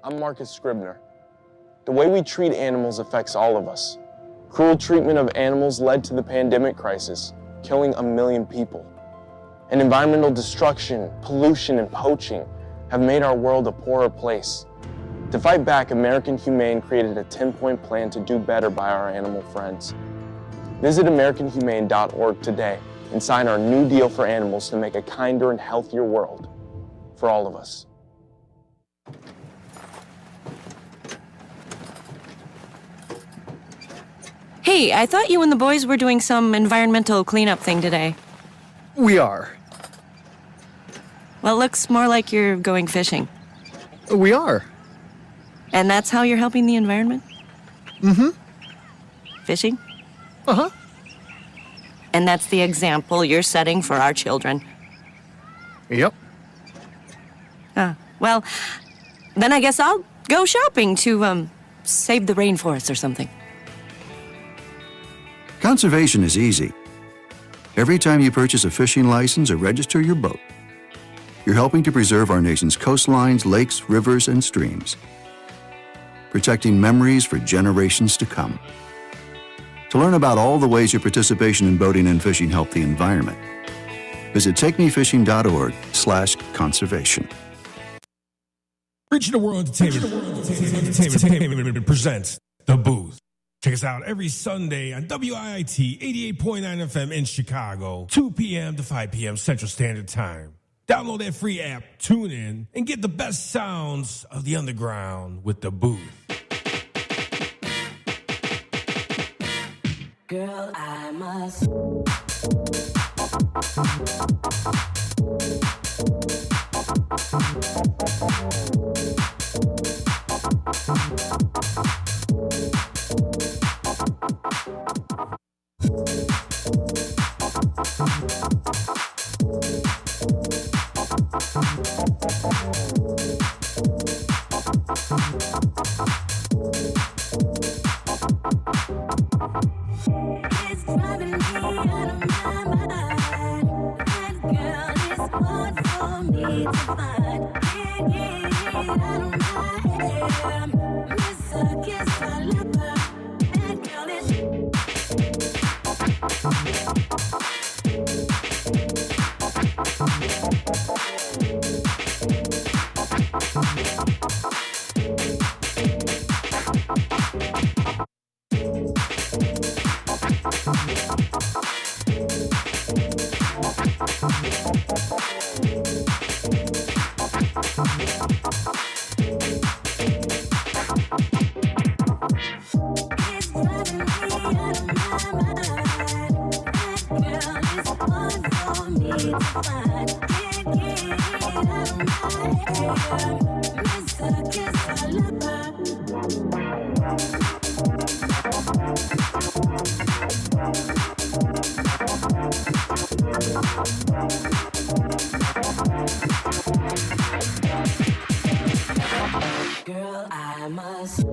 I'm Marcus Scribner. The way we treat animals affects all of us. Cruel treatment of animals led to the pandemic crisis, killing 1 million people. And environmental destruction, pollution, and poaching have made our world a poorer place. To fight back, American Humane created a 10-point plan to do better by our animal friends. Visit AmericanHumane.org today and sign our new deal for animals to make a kinder and healthier world for all of us. Hey, I thought you and the boys were doing some environmental cleanup thing today. We are. Well, it looks more like you're going fishing. We are. And that's how you're helping the environment? Mm-hmm. Fishing? Uh-huh. And that's the example you're setting for our children? Yep. Well, then I guess I'll go shopping to, save the rainforest or something. Conservation is easy. Every time you purchase a fishing license or register your boat, you're helping to preserve our nation's coastlines, lakes, rivers, and streams, protecting memories for generations to come. To learn about all the ways your participation in boating and fishing help the environment, visit takemefishing.org/conservation. Reaching the World Entertainment presents The Booth. Check us out every Sunday on WIIT 88.9 FM in Chicago, 2 p.m. to 5 p.m. Central Standard Time. Download that free app, tune in, and get the best sounds of the underground with The Booth. Girl, I must. It's driving me out of my mind. That girl is hard for me to find. Can't get it out of my head. Miss her, kiss her, love her. That girl is. Girl, I must.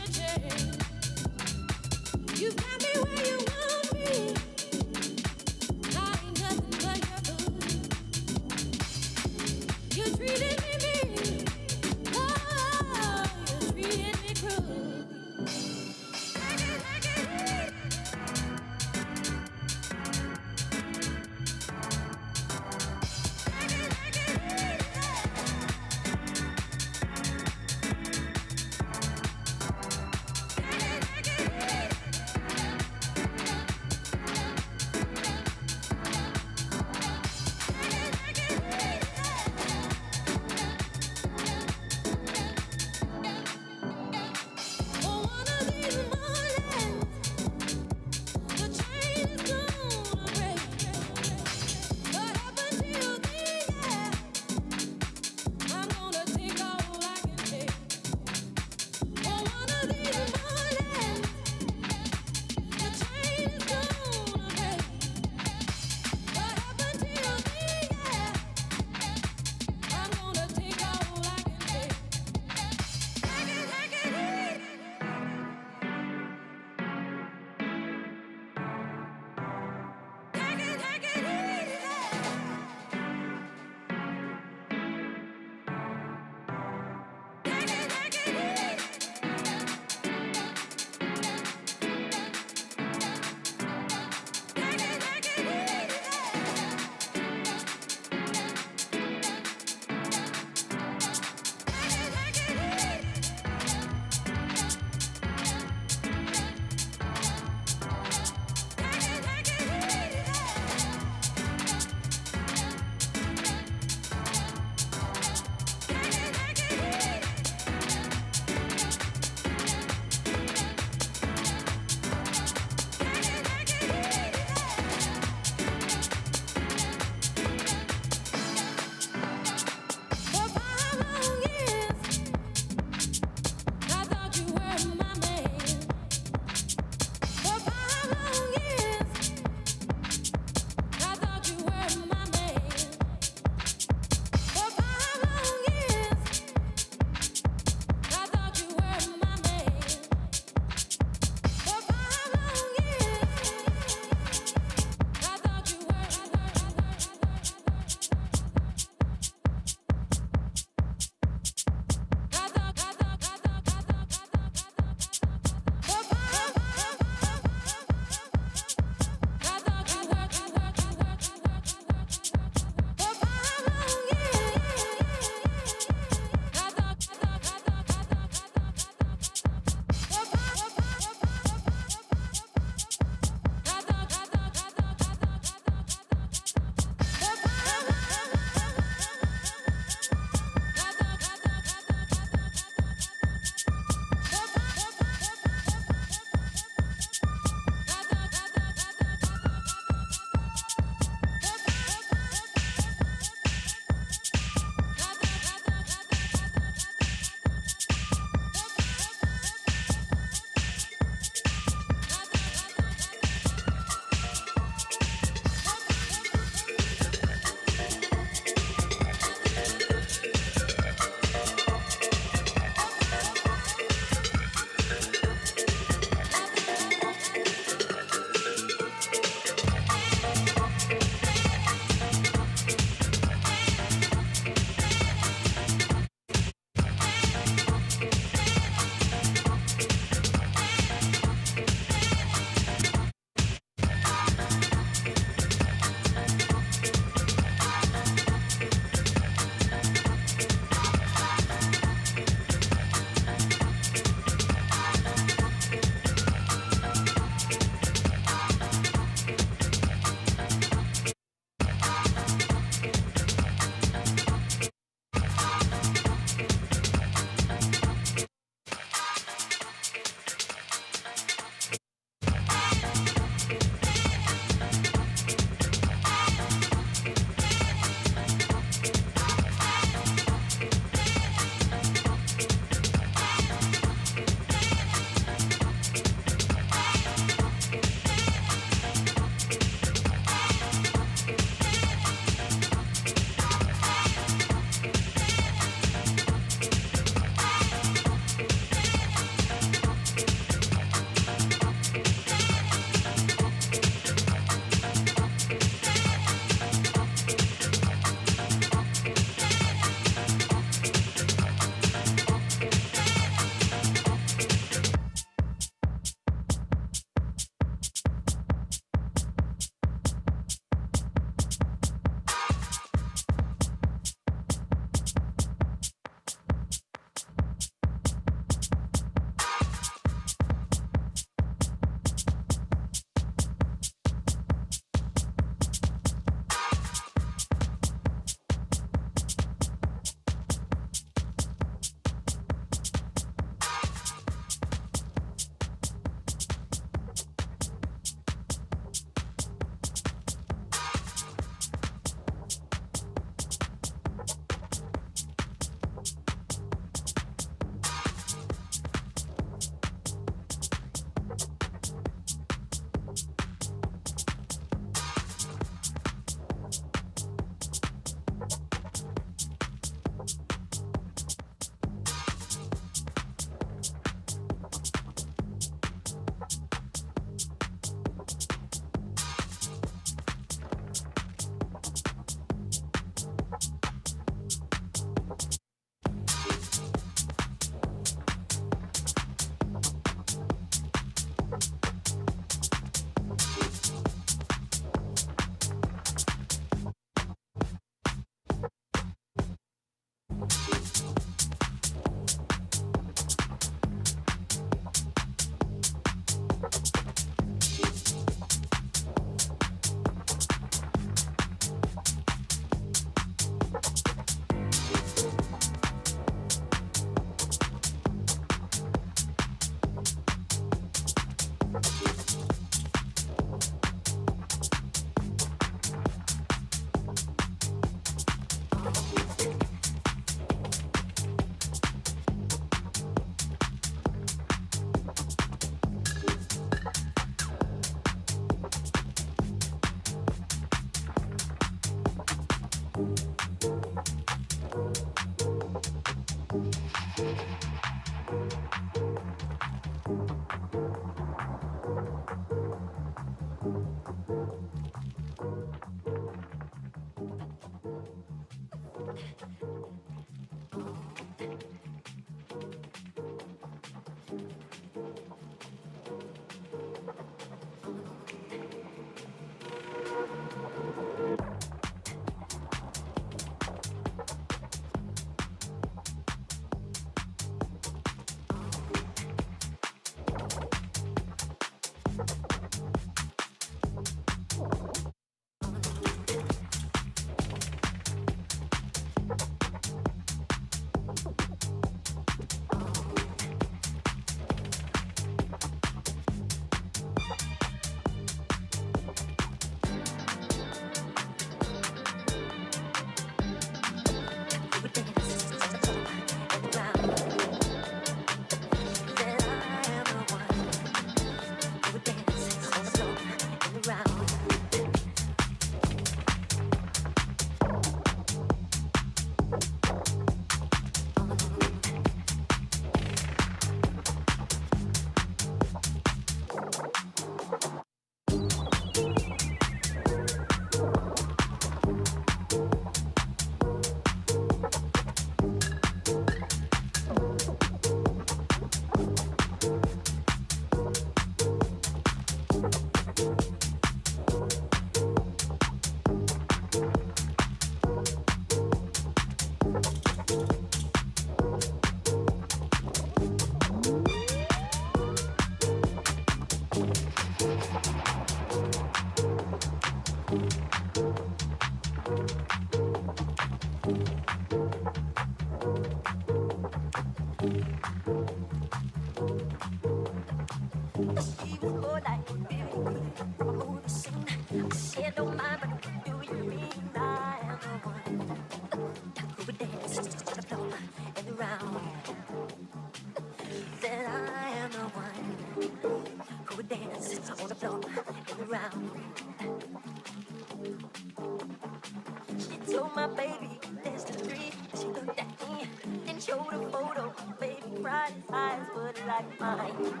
my baby, there's the three. She looked at me and showed a photo. Baby cried, his eyes were like mine.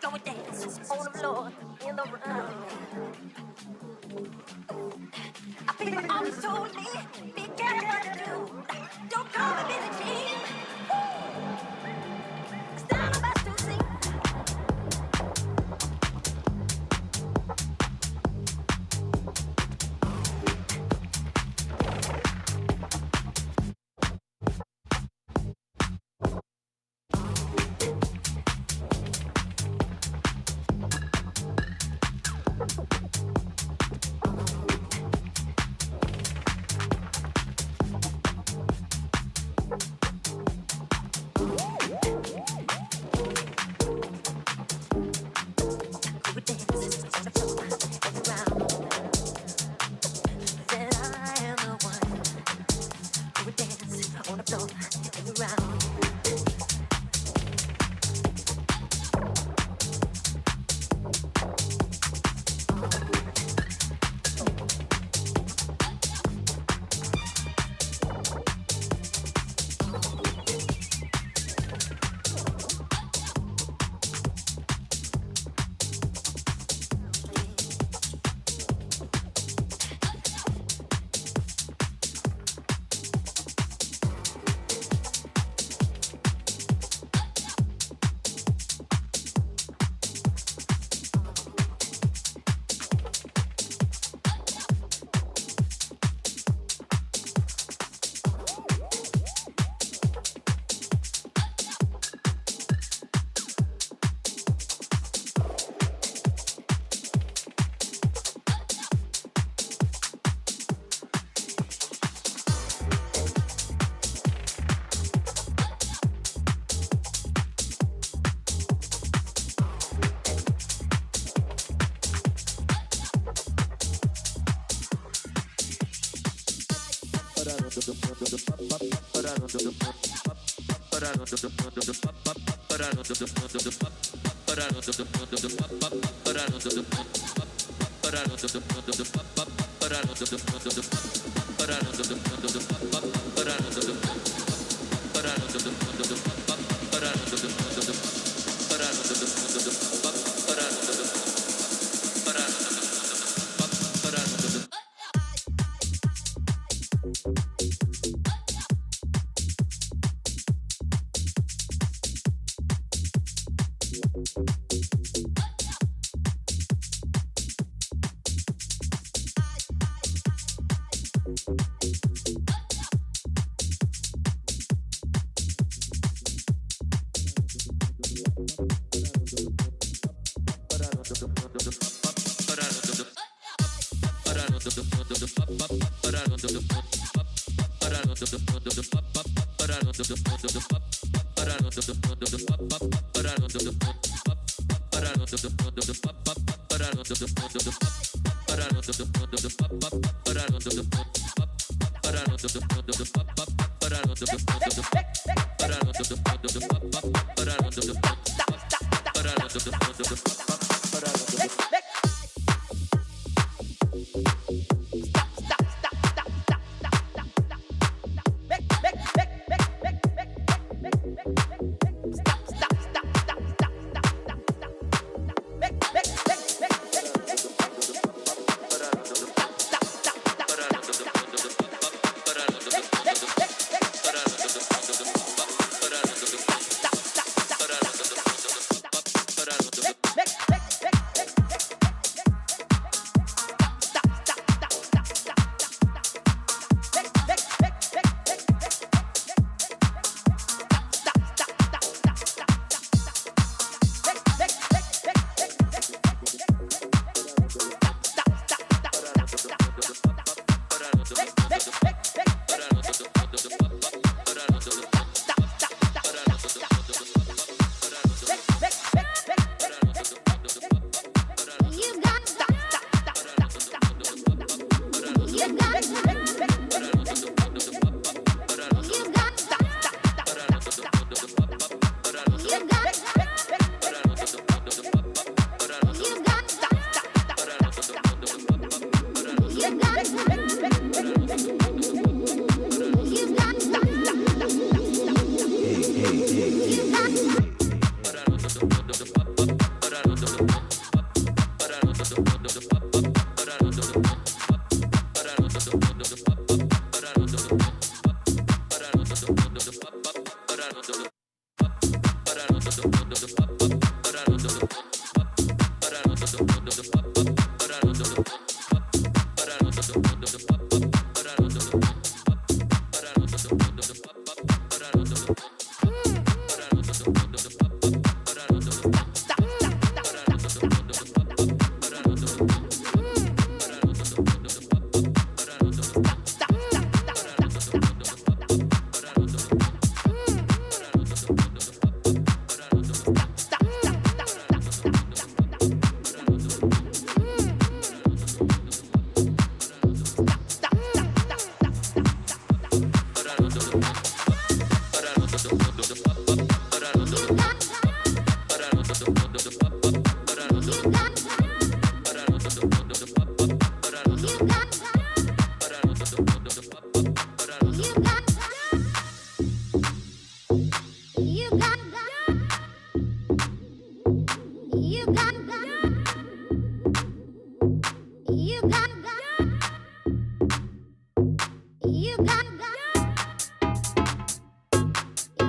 Go and dance on the floor in the round. I feel it always told me, be careful what you do. Don't call me Billie Jean. It's time about to sing.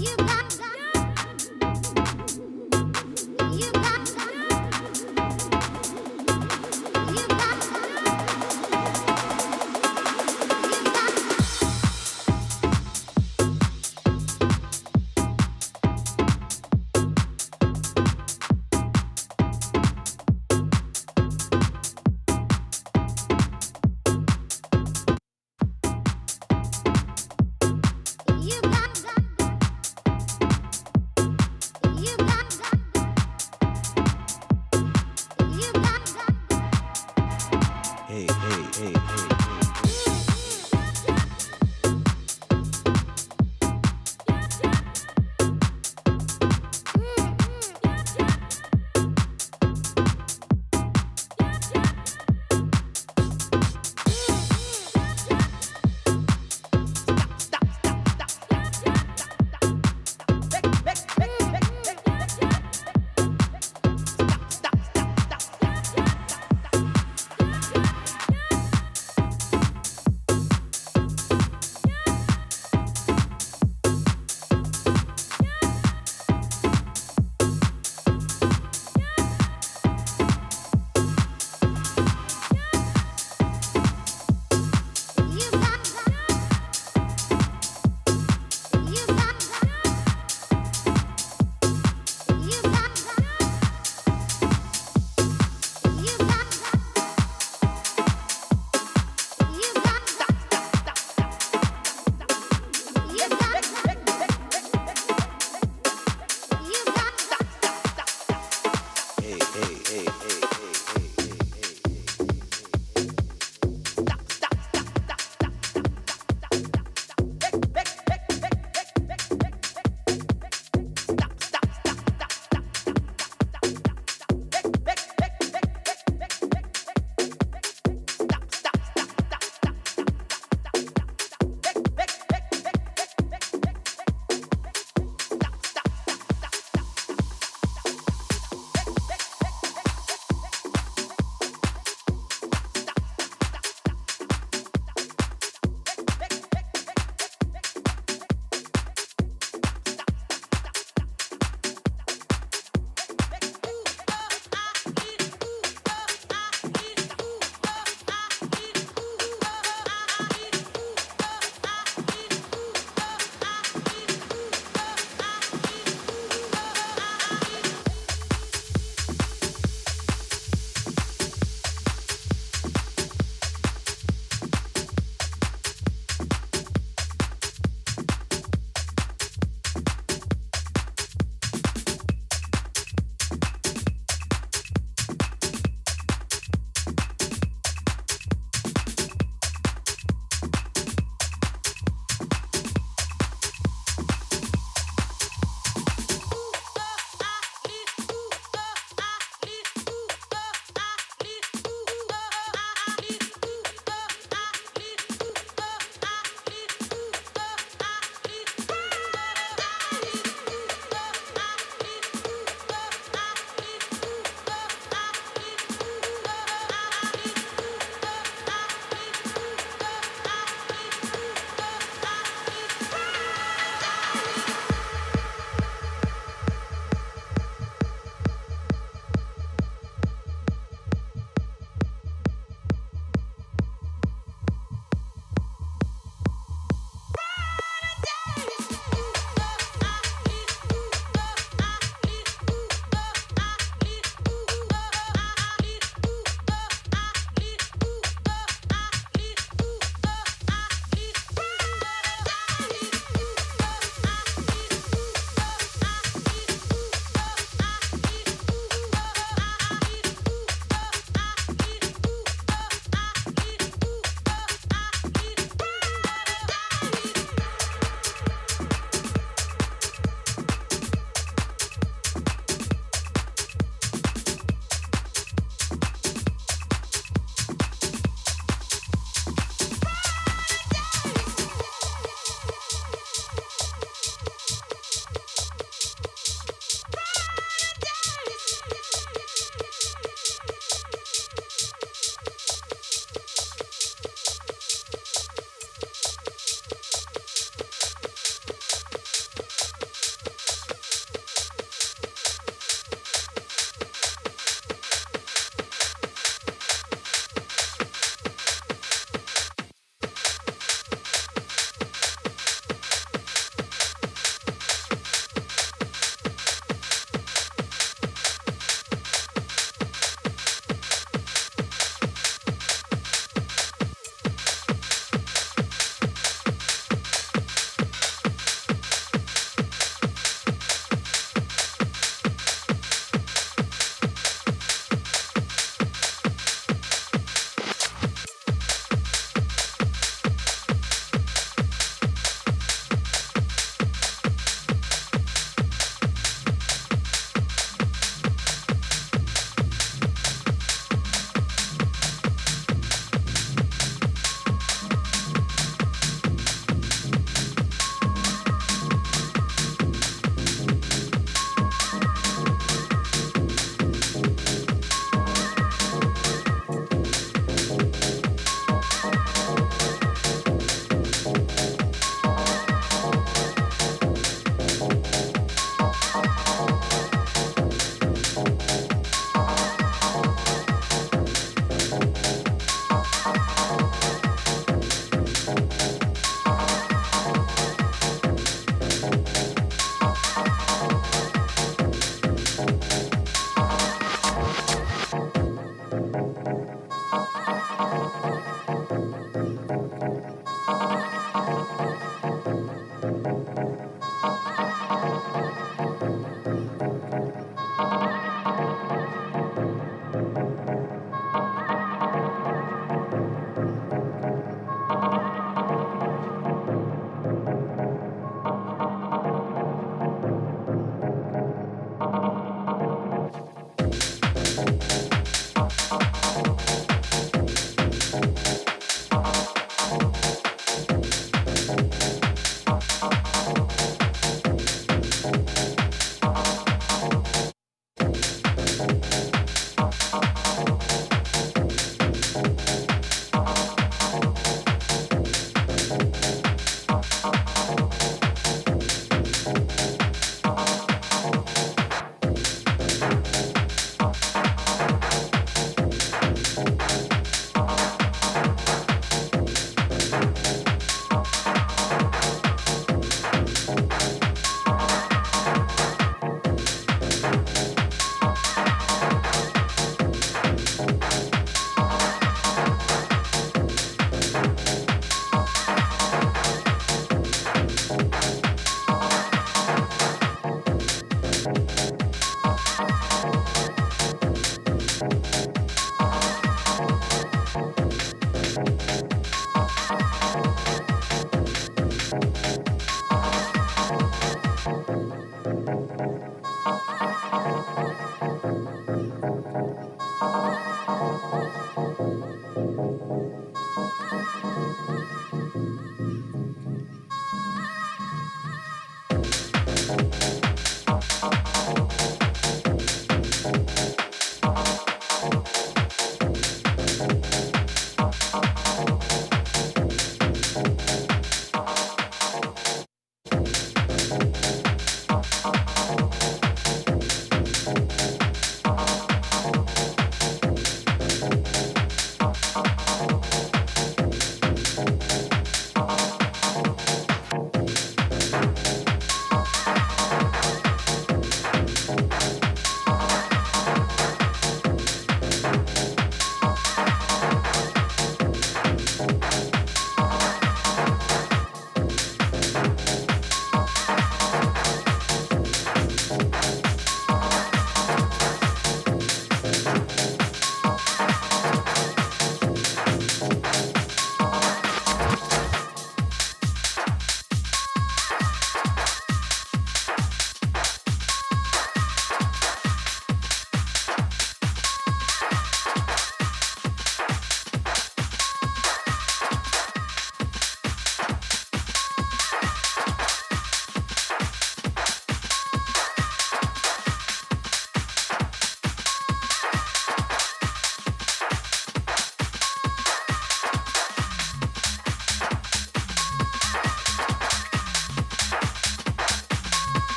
You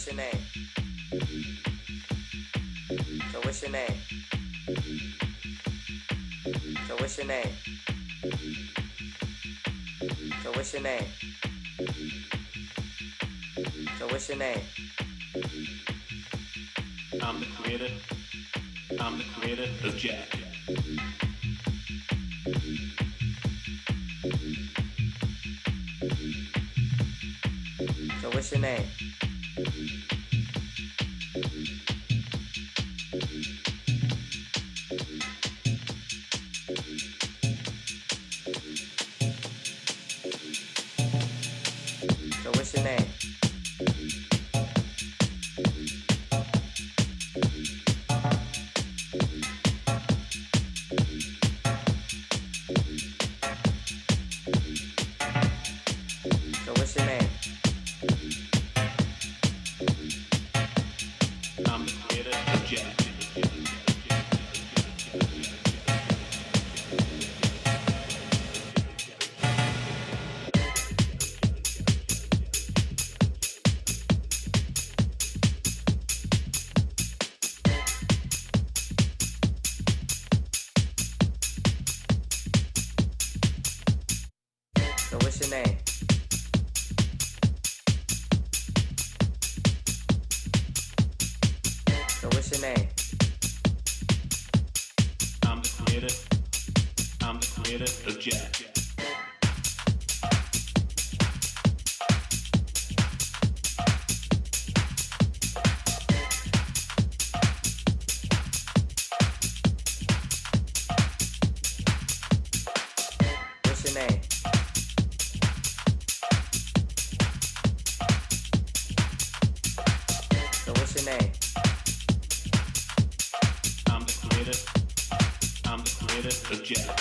what's your name? So what's your name? So what's your name? So what's your name? So what's your name? I'm the creator. I'm the creator of Jack. So what's your name? So what's your name? So what's your name? I'm the creator of Jack. So what's your name? So what's your name? I'm the creator. I'm the creator of Jack. What's your name? So what's your name? I'm the creator. I'm the creator of Jack.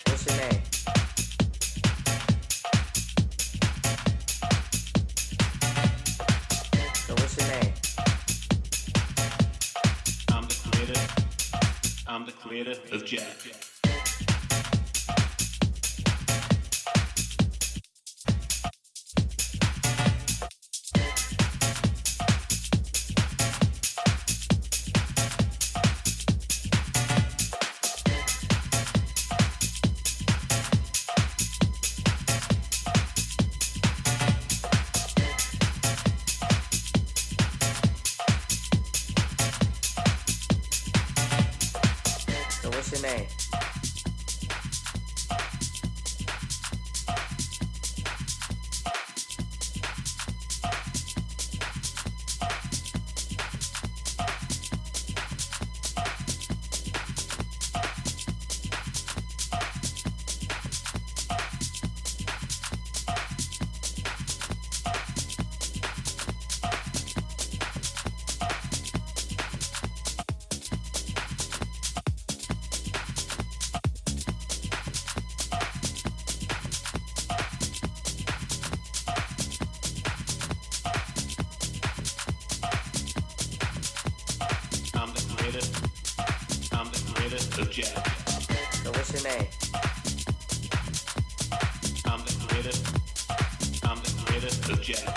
What's your name? So what's your name? I'm the creator. I'm the creator of Jack. So what's your name? I'm the creator. I'm the creator of Jack. So what's your name? I'm the creator. I'm the creator of Jack.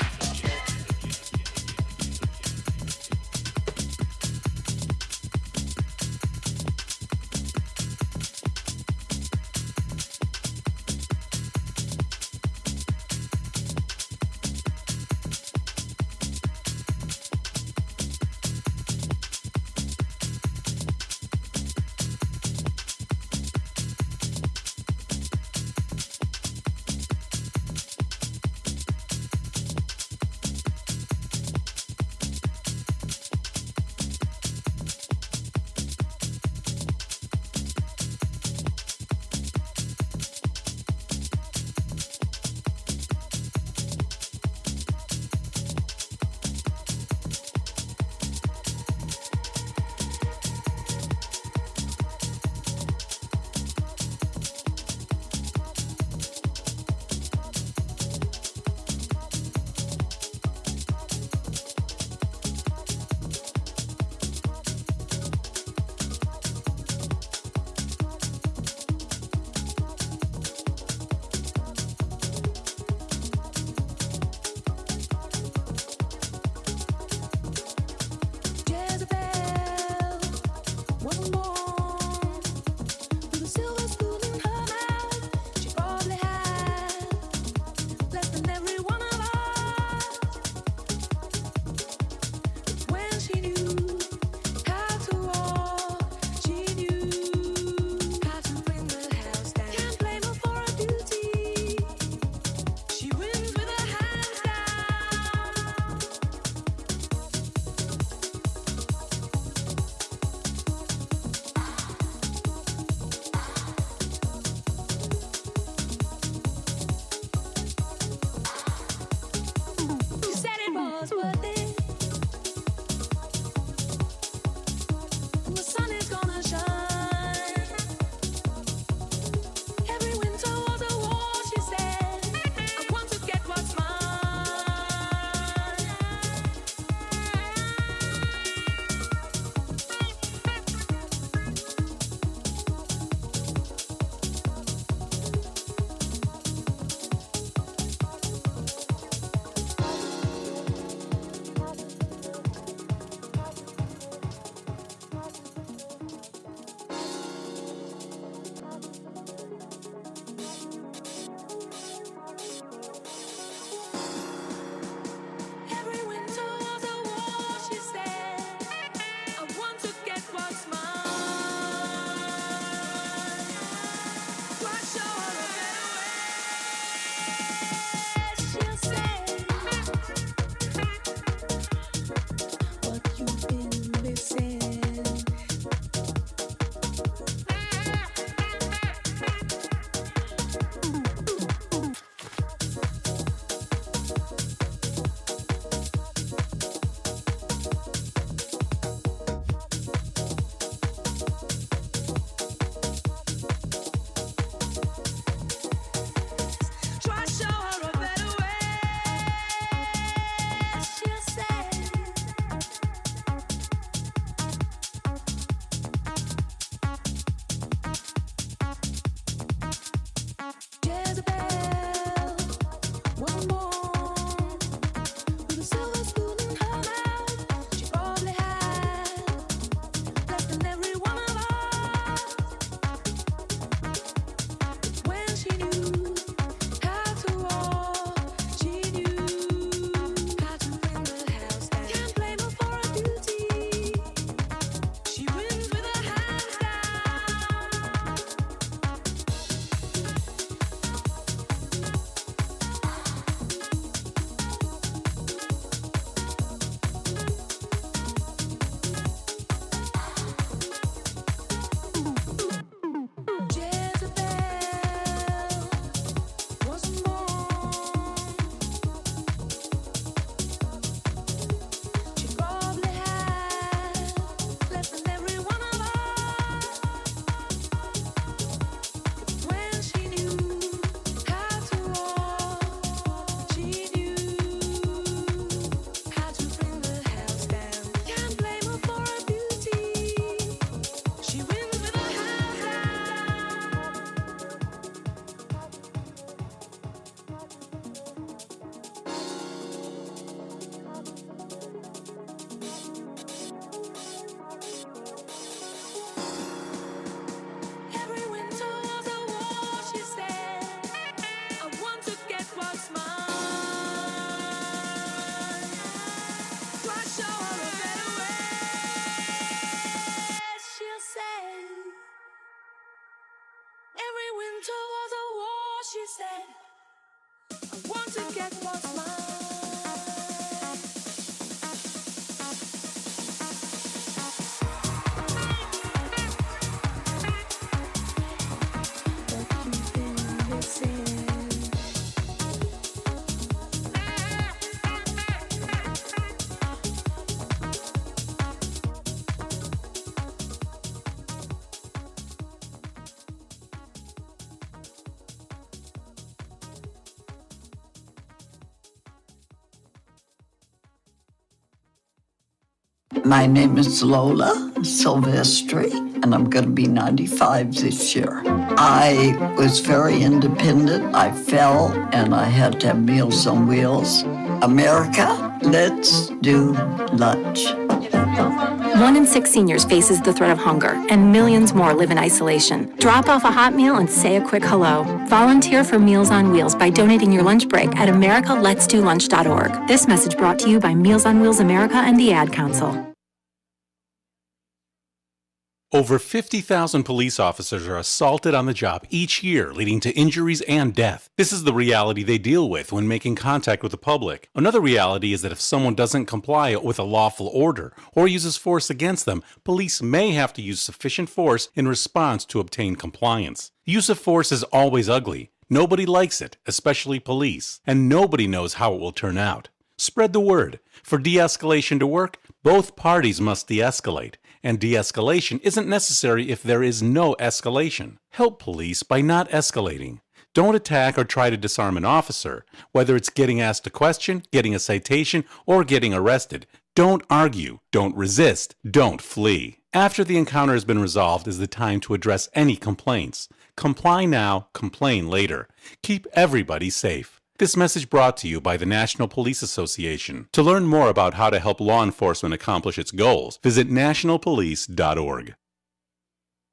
understand. I want to get what's mine. My name is Lola Silvestri, and I'm going to be 95 this year. I was very independent. I fell, and I had to have Meals on Wheels. America, let's do lunch. 1 in 6 seniors faces the threat of hunger, and millions more live in isolation. Drop off a hot meal and say a quick hello. Volunteer for Meals on Wheels by donating your lunch break at americaletsdolunch.org. This message brought to you by Meals on Wheels America and the Ad Council. Over 50,000 police officers are assaulted on the job each year, leading to injuries and death. This is the reality they deal with when making contact with the public. Another reality is that if someone doesn't comply with a lawful order or uses force against them, police may have to use sufficient force in response to obtain compliance. The use of force is always ugly. Nobody likes it, especially police, and nobody knows how it will turn out. Spread the word. For de-escalation to work, both parties must de-escalate. And de-escalation isn't necessary if there is no escalation. Help police by not escalating. Don't attack or try to disarm an officer, whether it's getting asked a question, getting a citation, or getting arrested. Don't argue, don't resist, don't flee. After the encounter has been resolved is the time to address any complaints. Comply now, complain later. Keep everybody safe. This message brought to you by the National Police Association. To learn more about how to help law enforcement accomplish its goals, visit nationalpolice.org.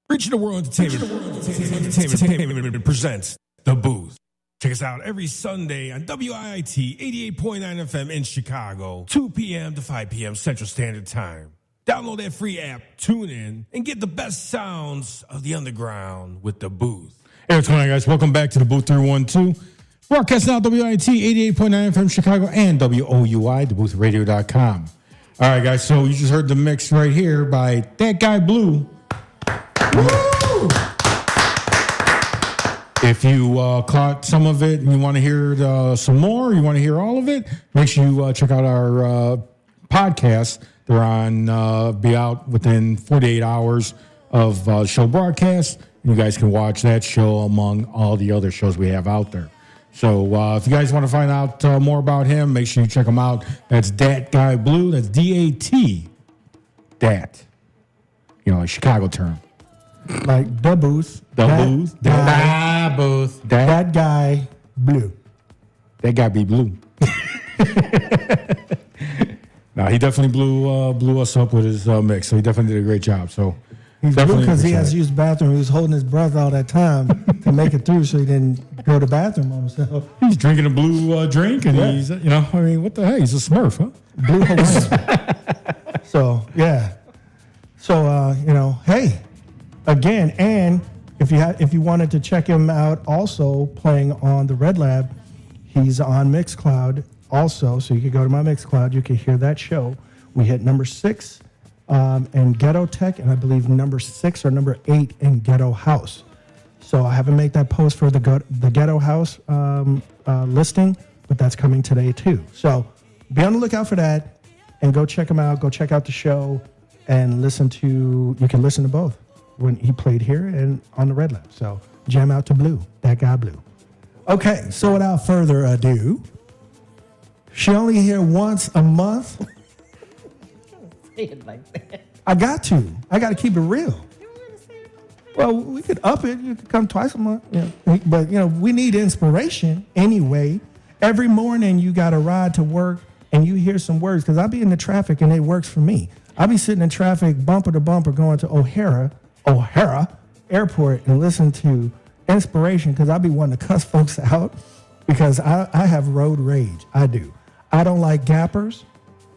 Reaching the World Entertainment presents The Booth. Check us out every Sunday on WIIT 88.9 FM in Chicago, 2 p.m. to 5 p.m. Central Standard Time. Download that free app, tune in, and get the best sounds of the underground with The Booth. Hey, what's going on, guys? Welcome back to the Booth 312. Broadcasting out WIT 88.9 FM Chicago and WOUI, DaBooth312.com. All right, guys, so you just heard the mix right here by That Guy Blue. Woo! If you caught some of it and you want to hear some more, you want to hear all of it, make sure you check out our podcast. They're on, be out within 48 hours of show broadcast. You guys can watch that show among all the other shows we have out there. So if you guys want to find out more about him, make sure you check him out. That's Dat Guy Blue. That's D-A-T. Dat. You know, a Chicago term. Like DaBooth. DaBooth. DaBooth. That guy blue. That guy be blue. Now he definitely blew us up with his mix. So he definitely did a great job. So he's blue because he has to use the bathroom. He was holding his breath all that time to make it through, so he didn't go to the bathroom on himself. He's drinking a blue drink, and he's, you know, I mean, what the heck? He's a Smurf, huh? Blue Hawaiian. So yeah. So you know, hey, again, and if you wanted to check him out, also playing on the Red Lab, he's on Mixcloud also. So you could go to my Mixcloud. You could hear that show. We hit number 6. And Ghetto Tech, and I believe number 6 or number 8 in Ghetto House. So I haven't made that post for the Ghetto House listing, but that's coming today too. So be on the lookout for that, and go check him out. Go check out the show, and you can listen to both when he played here and on the Red Lab. So jam out to Blue, That Guy Blue. Okay, so without further ado, she only here once a month. It like that. I got to keep it real. Well, we could up it. You could come twice a month. Yeah. But, you know, we need inspiration anyway. Every morning you got to ride to work and you hear some words, because I'll be in the traffic and it works for me. I'll be sitting in traffic bumper to bumper going to O'Hara Airport and listen to inspiration, because I'll be wanting to cuss folks out because I have road rage. I do. I don't like gappers.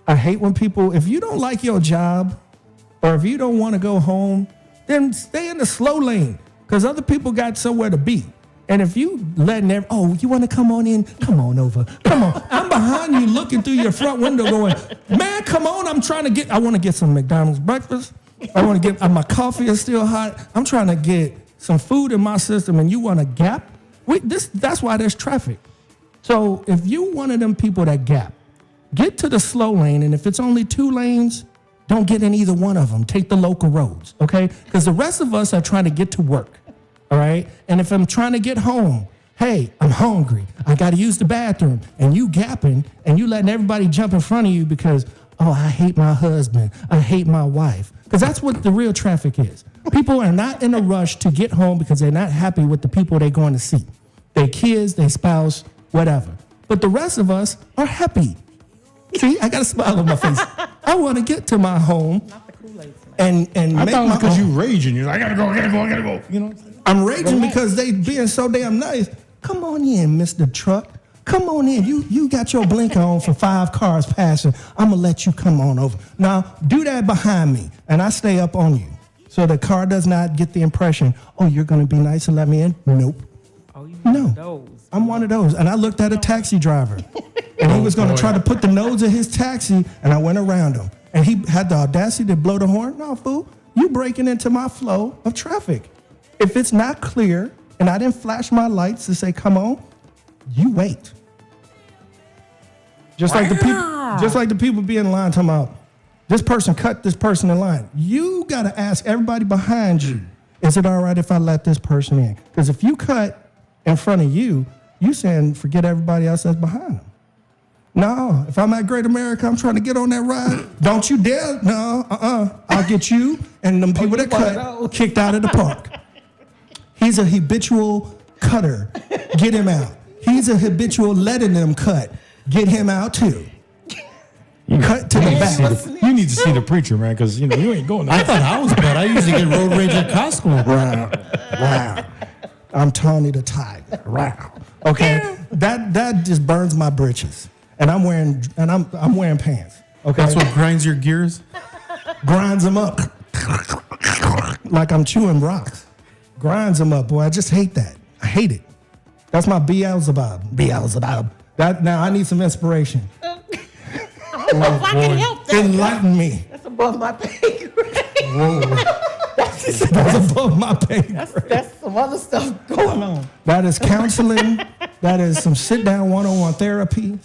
I hate when people, if you don't like your job or if you don't want to go home, then stay in the slow lane, because other people got somewhere to be. And if you letting you want to come on in? Come on over. Come on. I'm behind you looking through your front window going, man, come on. I want to get some McDonald's breakfast. I want to get, my coffee is still hot. I'm trying to get some food in my system and you want to gap? That's why there's traffic. So if you one of them people that gap, get to the slow lane. And if it's only 2 lanes, don't get in either one of them. Take the local roads, okay? Because the rest of us are trying to get to work. All right. And if I'm trying to get home, hey, I'm hungry. I got to use the bathroom. And you gapping and you letting everybody jump in front of you because, I hate my husband. I hate my wife. Because that's what the real traffic is. People are not in a rush to get home because they're not happy with the people they're going to see. Their kids, their spouse, whatever. But the rest of us are happy. See, I got a smile on my face. I want to get to my home. Not the Kool-Aid and I make thought it was my because own. you raging. You're like, I gotta go. You know. I'm raging because they being so damn nice. Come on in, Mr. Truck. Come on in. You got your blinker on for 5 cars passing. I'm going to let you come on over. Now, do that behind me, and I stay up on you. So the car does not get the impression, you're going to be nice and let me in? Nope. No. I'm one of those. And I looked at a taxi driver, and he was going to try to put the nose of his taxi, and I went around him. And he had the audacity to blow the horn. No, fool. You breaking into my flow of traffic. If it's not clear and I didn't flash my lights to say, come on, you wait. Just like the people be in line talking about, this person cut this person in line. You got to ask everybody behind you, is it all right if I let this person in? Because if you cut in front of you, you saying forget everybody else that's behind them. No, if I'm at Great America, I'm trying to get on that ride. Don't you dare. No, I'll get you and them people that cut kicked out of the park. He's a habitual cutter. Get him out. He's a habitual letting them cut. Get him out too. Cut to the back. You need to see the preacher, man, because you ain't going there. I thought I was bad. I usually get road rage at Costco. Wow. I'm Tony the Tiger. Wow. Okay. That just burns my britches. And I'm wearing pants. Okay. That's what grinds your gears? Grinds them up. Like I'm chewing rocks. Grinds them up, boy. I just hate that. I hate it. That's my Beelzebub. Now I need some inspiration. I don't know if I can help that. Enlighten me. That's above my pay grade. Whoa. That's above my pay grade. That's some other stuff going on. That is counseling. That is some sit-down one-on-one therapy.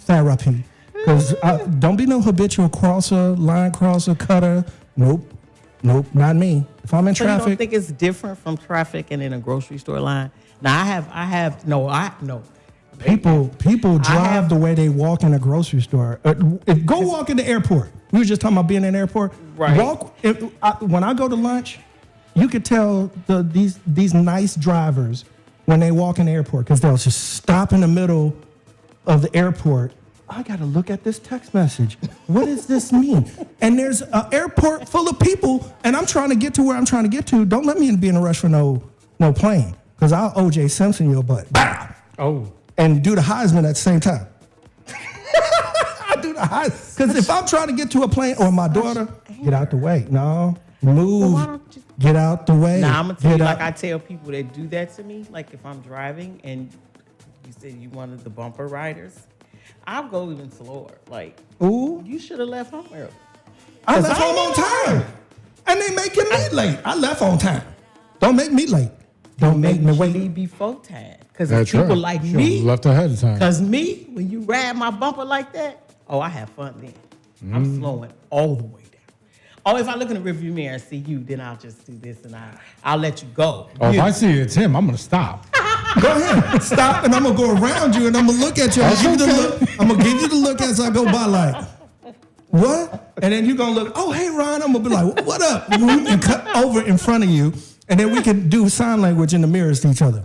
Because don't be no habitual crosser, line crosser, cutter. Nope, not me. If I'm in traffic. You don't think it's different from traffic and in a grocery store line? Now, no. People drive the way they walk in a grocery store. Go walk in the airport. We were just talking about being in an airport. Right. When I go to lunch, you could tell these nice drivers when they walk in the airport because they'll just stop in the middle of the airport. I got to look at this text message. What does this mean? And there's an airport full of people, and I'm trying to get to where I'm trying to get to. Don't let me be in a rush for no plane because I'll O.J. Simpson your butt. Bah! Oh. And do the Heisman at the same time. I do the Heisman. Because if I'm trying to get to a plane or my daughter, get out the way. No, move. Get out the way. Now, I'm going to tell you, like I tell people that do that to me, like if I'm driving and you said you wanted the bumper riders, I'll go even slower. Like, ooh, you should have left home early. I left home on time. And they making me late. I left on time. Don't make me late. Don't make me wait. Leave before time. Because people like me. Left ahead of time. Because me, when you ride my bumper like that, I have fun then. I'm slowing all the way down. Oh, if I look in the rearview mirror and see you, then I'll just do this and I'll let you go. Oh, if I see it's him, I'm going to stop. Go ahead. Stop, and I'm going to go around you, and I'm going to look at you. I'm going to give you the look as I go by like, what? And then you're going to look, oh, hey, Ron. I'm going to be like, what up? And cut over in front of you, and then we can do sign language in the mirrors to each other.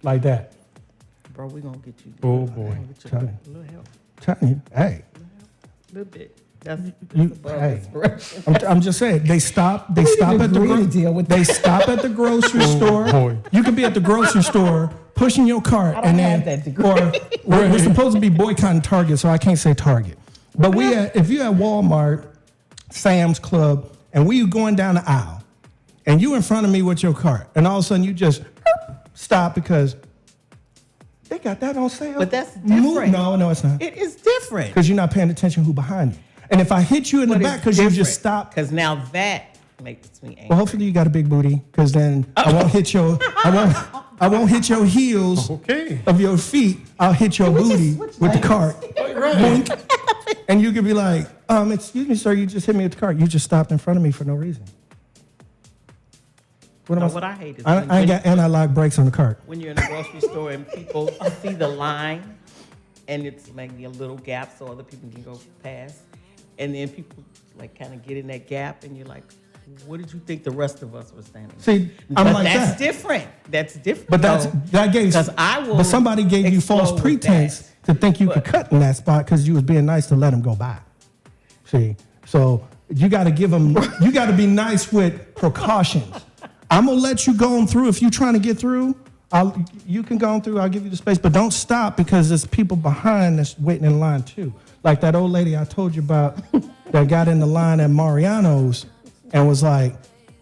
Like that. Bro, we're going to get you. Oh, boy. A little help. Telling you, hey. A little bit. That's hey, I'm just saying they stop at the grocery store. Boy. You could be at the grocery store pushing your cart, and then we're supposed to be boycotting Target, so I can't say Target. But if you're at Walmart, Sam's Club, and we going down the aisle, and you in front of me with your cart, and all of a sudden you just stop because they got that on sale. But that's different. No, it's not. It is different. Because you're not paying attention who behind you. And if I hit you in the back because you just stopped. Because now that makes me angry. Well, hopefully you got a big booty, because then I won't hit your I won't hit your heels of your feet. I'll hit your booty with the cart. Boink. And you could be like, excuse me, sir, you just hit me with the cart. You just stopped in front of me for no reason. What I hate is I ain't got anti-lock brakes on the cart. when you're in a grocery store and people see the line and it's maybe a little gap so other people can go past. And then people like kind of get in that gap and you're like, what did you think the rest of us were standing? See, I'm like that's that. different. That's different. But that gave, because I will. but somebody gave you false explode pretense to think you could cut in that spot because you was being nice to let them go by. See, so you got to give them. You got to be nice with precautions. I'm gonna let you go on through if you're trying to get through. You can go on through. I'll give you the space, but don't stop because there's people behind that's waiting in line too. Like that old lady I told you about that got in the line at Mariano's and was like,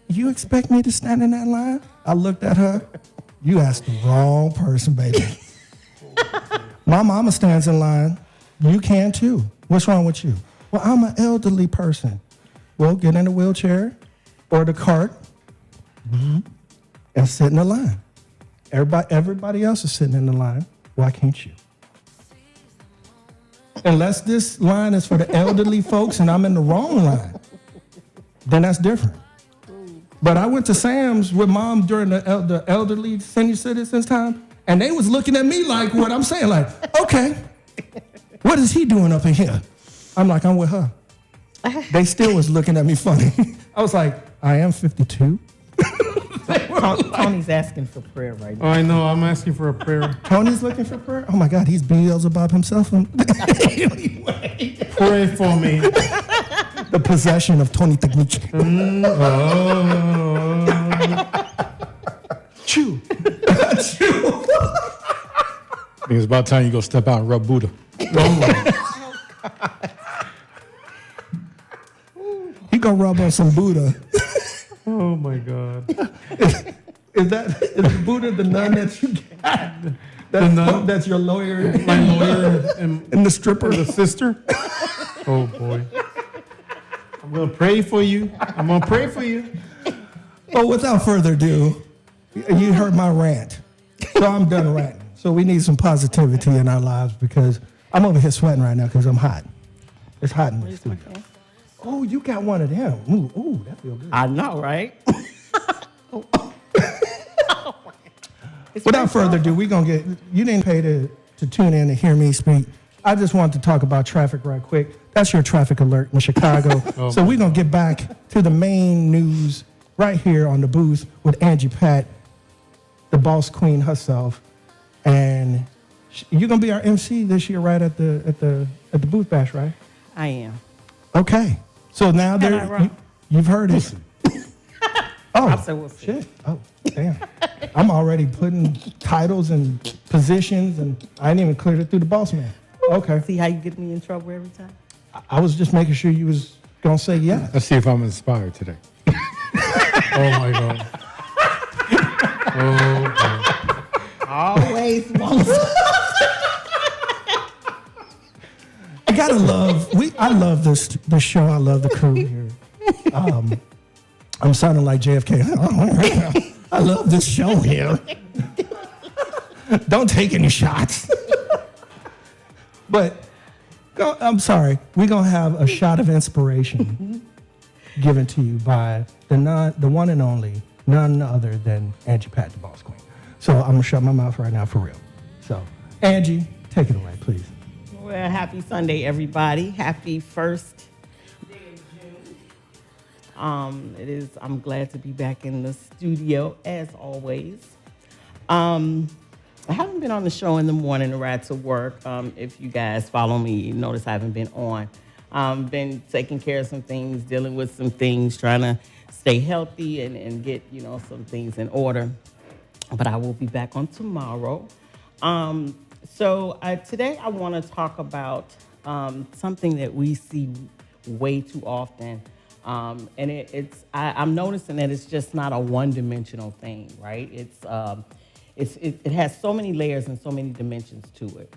"You expect me to stand in that line?" I looked at her. You asked the wrong person, baby. My mama stands in line. You can too. What's wrong with you? Well, I'm an elderly person. Well, get in a wheelchair or the cart and sit in the line. Everybody else is sitting in the line. Why can't you? Unless this line is for the elderly folks and I'm in the wrong line, then that's different. But I went to Sam's with mom during the elderly senior citizens time, and they was looking at me like what I'm saying, like, okay, what is he doing up in here? I'm like, I'm with her. They still was looking at me funny. I was like, I am 52. Tony's asking for prayer right now. Oh, I know. I'm asking for a prayer. Tony's looking for prayer? Oh my God, he's Beelzebub himself. Pray for me. The possession of Tony Technics. Chew. Chew. I think it's about time you go step out and rub Buddha. He gonna rub on some Buddha. Oh my God. Is Buddha the nun that you got? The nun? That's your lawyer. My lawyer and the stripper. The sister. Oh boy. I'm gonna pray for you. I'm gonna pray for you. Well, without further ado, you heard my rant. So I'm done ranting. So we need some positivity in our lives because I'm over here sweating right now because I'm hot. It's hot in this studio. Oh, you got one of them. Ooh, that feels good. I know, right? Without further ado, we're going to get, you didn't pay to tune in and hear me speak. I just wanted to talk about traffic right quick. That's your traffic alert in Chicago. So we're going to get back to the main news right here on the booth with Angie Pat, the boss queen herself. And you're going to be our MC this year right at the booth bash, right? I am. Okay. So now you've heard it. Oh, we'll see. Shit. Oh, damn. I'm already putting titles and positions, and I didn't even clear it through the boss man. Okay. See how you get me in trouble every time? I was just making sure you was going to say yes. Let's see if I'm inspired today. Oh, my God. Oh, God. Always. I love this show. I love the crew here. I'm sounding like JFK. I love this show here. Don't take any shots. But I'm sorry. We're going to have a shot of inspiration given to you by the one and only, none other than Angie Pat, the boss queen. So I'm going to shut my mouth right now for real. So, Angie, take it away, please. Well, happy Sunday, everybody. Happy first day of June. I'm glad to be back in the studio, as always. I haven't been on the show in the morning to ride to work. If you guys follow me, you notice I haven't been on. Been taking care of some things, dealing with some things, trying to stay healthy and get, some things in order. But I will be back on tomorrow. So today I want to talk about something that we see way too often And I'm noticing that it's just not a one-dimensional thing, right? It has so many layers and so many dimensions to it.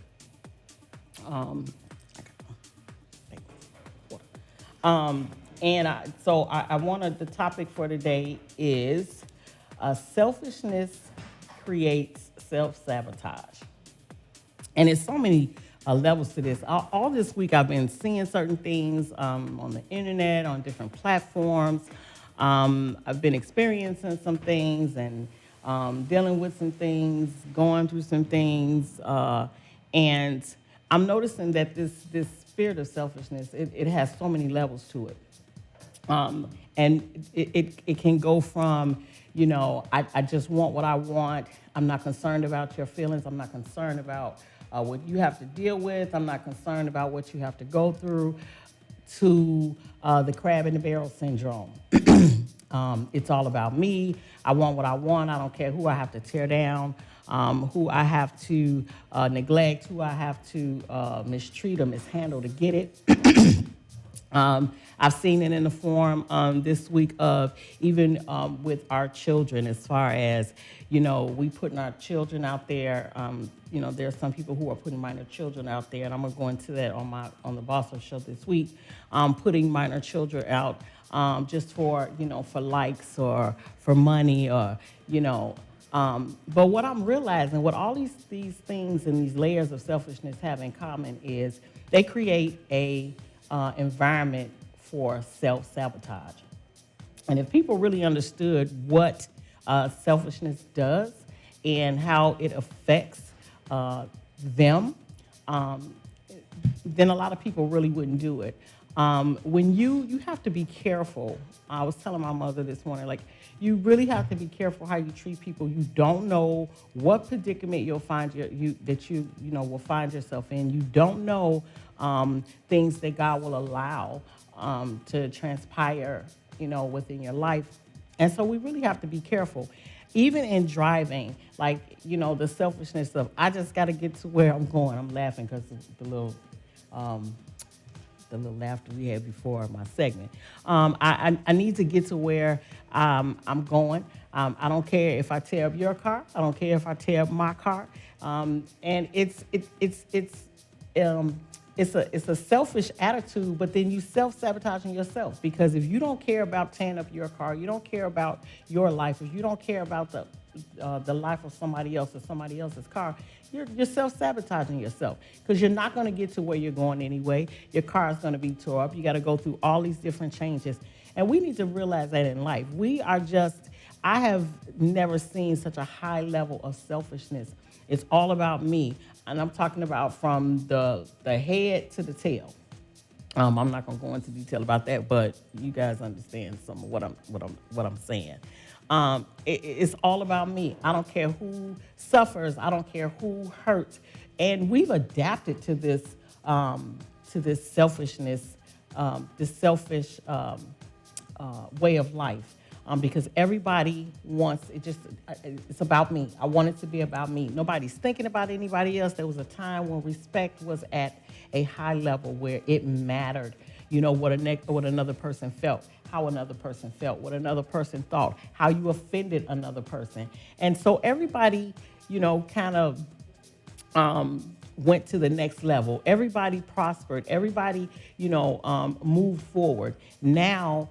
The topic for today is selfishness creates self-sabotage. And there's so many levels to this. All this week I've been seeing certain things on the internet, on different platforms. I've been experiencing some things and dealing with some things, going through some things. And I'm noticing that this spirit of selfishness, it has so many levels to it. And it can go from, I just want what I want. I'm not concerned about your feelings. I'm not concerned about what you have to deal with. I'm not concerned about what you have to go through, to the crab in the barrel syndrome. It's all about me. I want what I want. I don't care who I have to tear down, who I have to neglect, who I have to mistreat or mishandle to get it. I've seen it in the form this week of even with our children, as far as, we putting our children out there. There are some people who are putting minor children out there, and I'm going to go into that on the Boss Up Show this week, putting minor children out just for, for likes or for money or, but what I'm realizing, what all these things and these layers of selfishness have in common is they create a environment for self-sabotage. And if people really understood what selfishness does and how it affects them, then a lot of people really wouldn't do it. When you have to be careful. I was telling my mother this morning, you really have to be careful how you treat people. You don't know what predicament you'll find will find yourself in. You don't know things that God will allow to transpire, within your life. And so we really have to be careful. Even in driving, the selfishness of, I just got to get to where I'm going. I'm laughing because of the little laughter we had before my segment. I need to get to where I'm going. I don't care if I tear up your car. I don't care if I tear up my car. And it's a selfish attitude, but then you self-sabotaging yourself, because if you don't care about tearing up your car, you don't care about your life, if you don't care about the life of somebody else or somebody else's car, you're self-sabotaging yourself, because you're not going to get to where you're going anyway. Your car is going to be tore up. You got to go through all these different changes. And we need to realize that in life. I have never seen such a high level of selfishness. It's all about me. And I'm talking about from the head to the tail. I'm not going to go into detail about that, but you guys understand some of what I'm saying. It's all about me. I don't care who suffers. I don't care who hurts. And we've adapted to this selfishness, this selfish way of life. Because everybody wants it's about me. I want it to be about me. Nobody's thinking about anybody else. There was a time when respect was at a high level where it mattered, what another person felt, how another person felt, what another person thought, how you offended another person. And so everybody, kind of went to the next level. Everybody prospered. Everybody, moved forward. Now,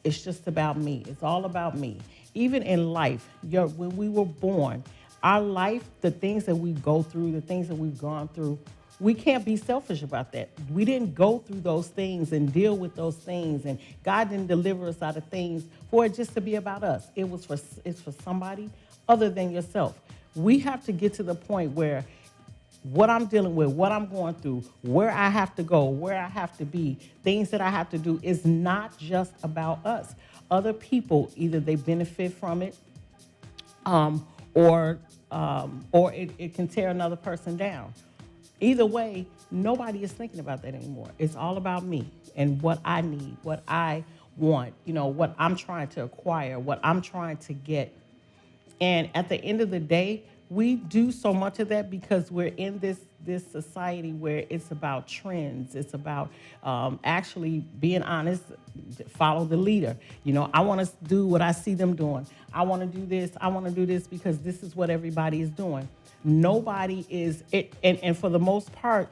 it's just about me. It's all about me. Even in life, when we were born, our life, the things that we go through, the things that we've gone through, we can't be selfish about that. We didn't go through those things and deal with those things, and God didn't deliver us out of things for it just to be about us. It's for somebody other than yourself. We have to get to the point where what I'm dealing with, what I'm going through, where I have to go, where I have to be, things that I have to do is not just about us. Other people, either they benefit from it, or it can tear another person down. Either way, nobody is thinking about that anymore. It's all about me and what I need, what I want, what I'm trying to acquire, what I'm trying to get. And at the end of the day, we do so much of that because we're in this society where it's about trends. It's about actually being honest. follow the leader. You know, I want to do what I see them doing. I want to do this. I want to do this because this is what everybody is doing. Nobody is it, and for the most part,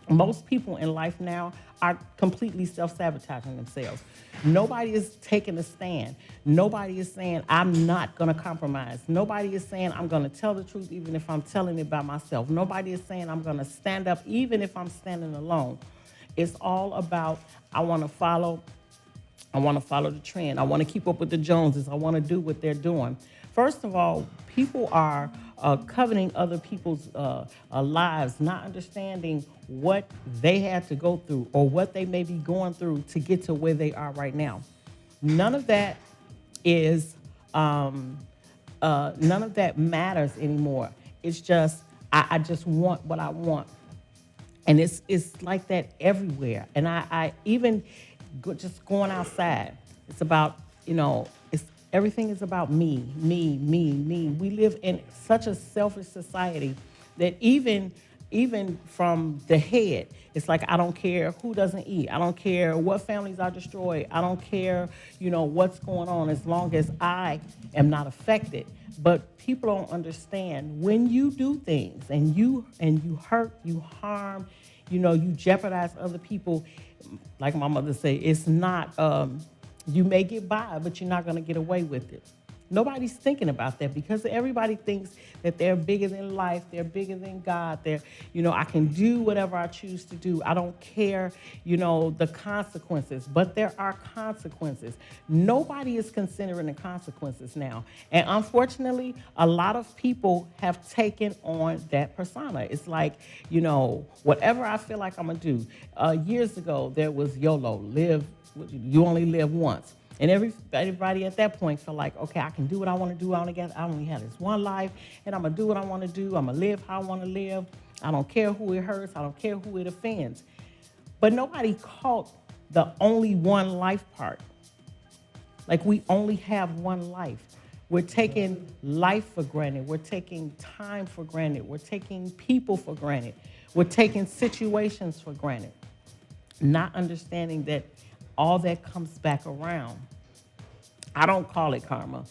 most people in life now are completely self-sabotaging themselves. Nobody is taking a stand. Nobody is saying, I'm not going to compromise. Nobody is saying, I'm going to tell the truth even if I'm telling it by myself. Nobody is saying, I'm going to stand up even if I'm standing alone. It's all about, I want to follow the trend. I want to keep up with the Joneses. I want to do what they're doing. First of all, people are coveting other people's lives, not understanding what they had to go through or what they may be going through to get to where they are right now. None of that is, none of that matters anymore. It's just, I just want what I want. And it's like that everywhere. And I even just going outside, it's about, you know, everything is about me. We live in such a selfish society that even from the head, it's like, I don't care who doesn't eat. I don't care what families are destroyed. I don't care, you know, what's going on as long as I am not affected. But people don't understand when you do things and you hurt, you harm, you know, you jeopardize other people. Like my mother say, it's not, you may get by, but you're not going to get away with it. Nobody's thinking about that because everybody thinks that they're bigger than life, they're bigger than God, they're, you know, I can do whatever I choose to do. I don't care, you know, the consequences, but there are consequences. Nobody is considering the consequences now. And unfortunately, a lot of people have taken on that persona. It's like, you know, whatever I feel like I'm going to do. Years ago, there was YOLO, you only live once. And everybody at that point felt like, okay, I can do what I want to do. I only have this one life, and I'm going to do what I want to do. I'm going to live how I want to live. I don't care who it hurts. I don't care who it offends. But nobody caught the only one life part. Like, we only have one life. We're taking life for granted. We're taking time for granted. We're taking people for granted. We're taking situations for granted. Not understanding that all that comes back around. I don't call it karma.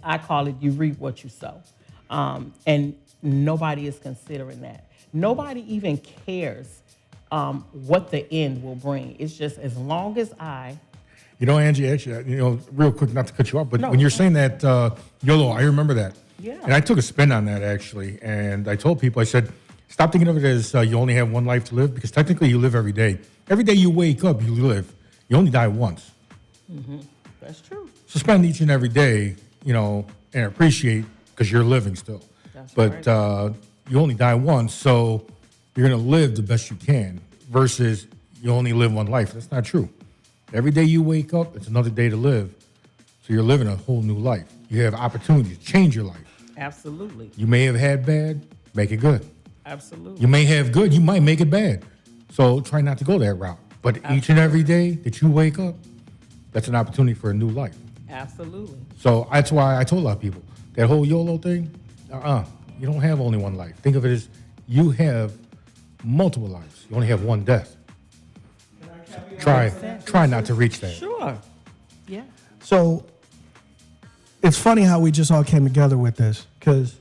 I call it you reap what you sow. And nobody is considering that. Nobody even cares what the end will bring. It's just as long as You know, Angie, actually, you know, real quick, not to cut you off, but when you're saying that YOLO, I remember that. Yeah. And I took a spin on that, actually. And I told people, I said, stop thinking of it as you only have one life to live, because technically you live every day. Every day you wake up, you live. You only die once. Mm-hmm. That's true. So spend each and every day, you know, and appreciate, because you're living still. But you only die once, so you're going to live the best you can versus you only live one life. That's not true. Every day you wake up, it's another day to live. So you're living a whole new life. You have opportunities to change your life. Absolutely. You may have had bad, make it good. Absolutely. You may have good, you might make it bad. So try not to go that route. But each and every day that you wake up, that's an opportunity for a new life. Absolutely. So that's why I told a lot of people, that whole YOLO thing, you don't have only one life. Think of it as you have multiple lives. You only have one death. So try not to reach that. Sure. Yeah. So it's funny how we just all came together with this, because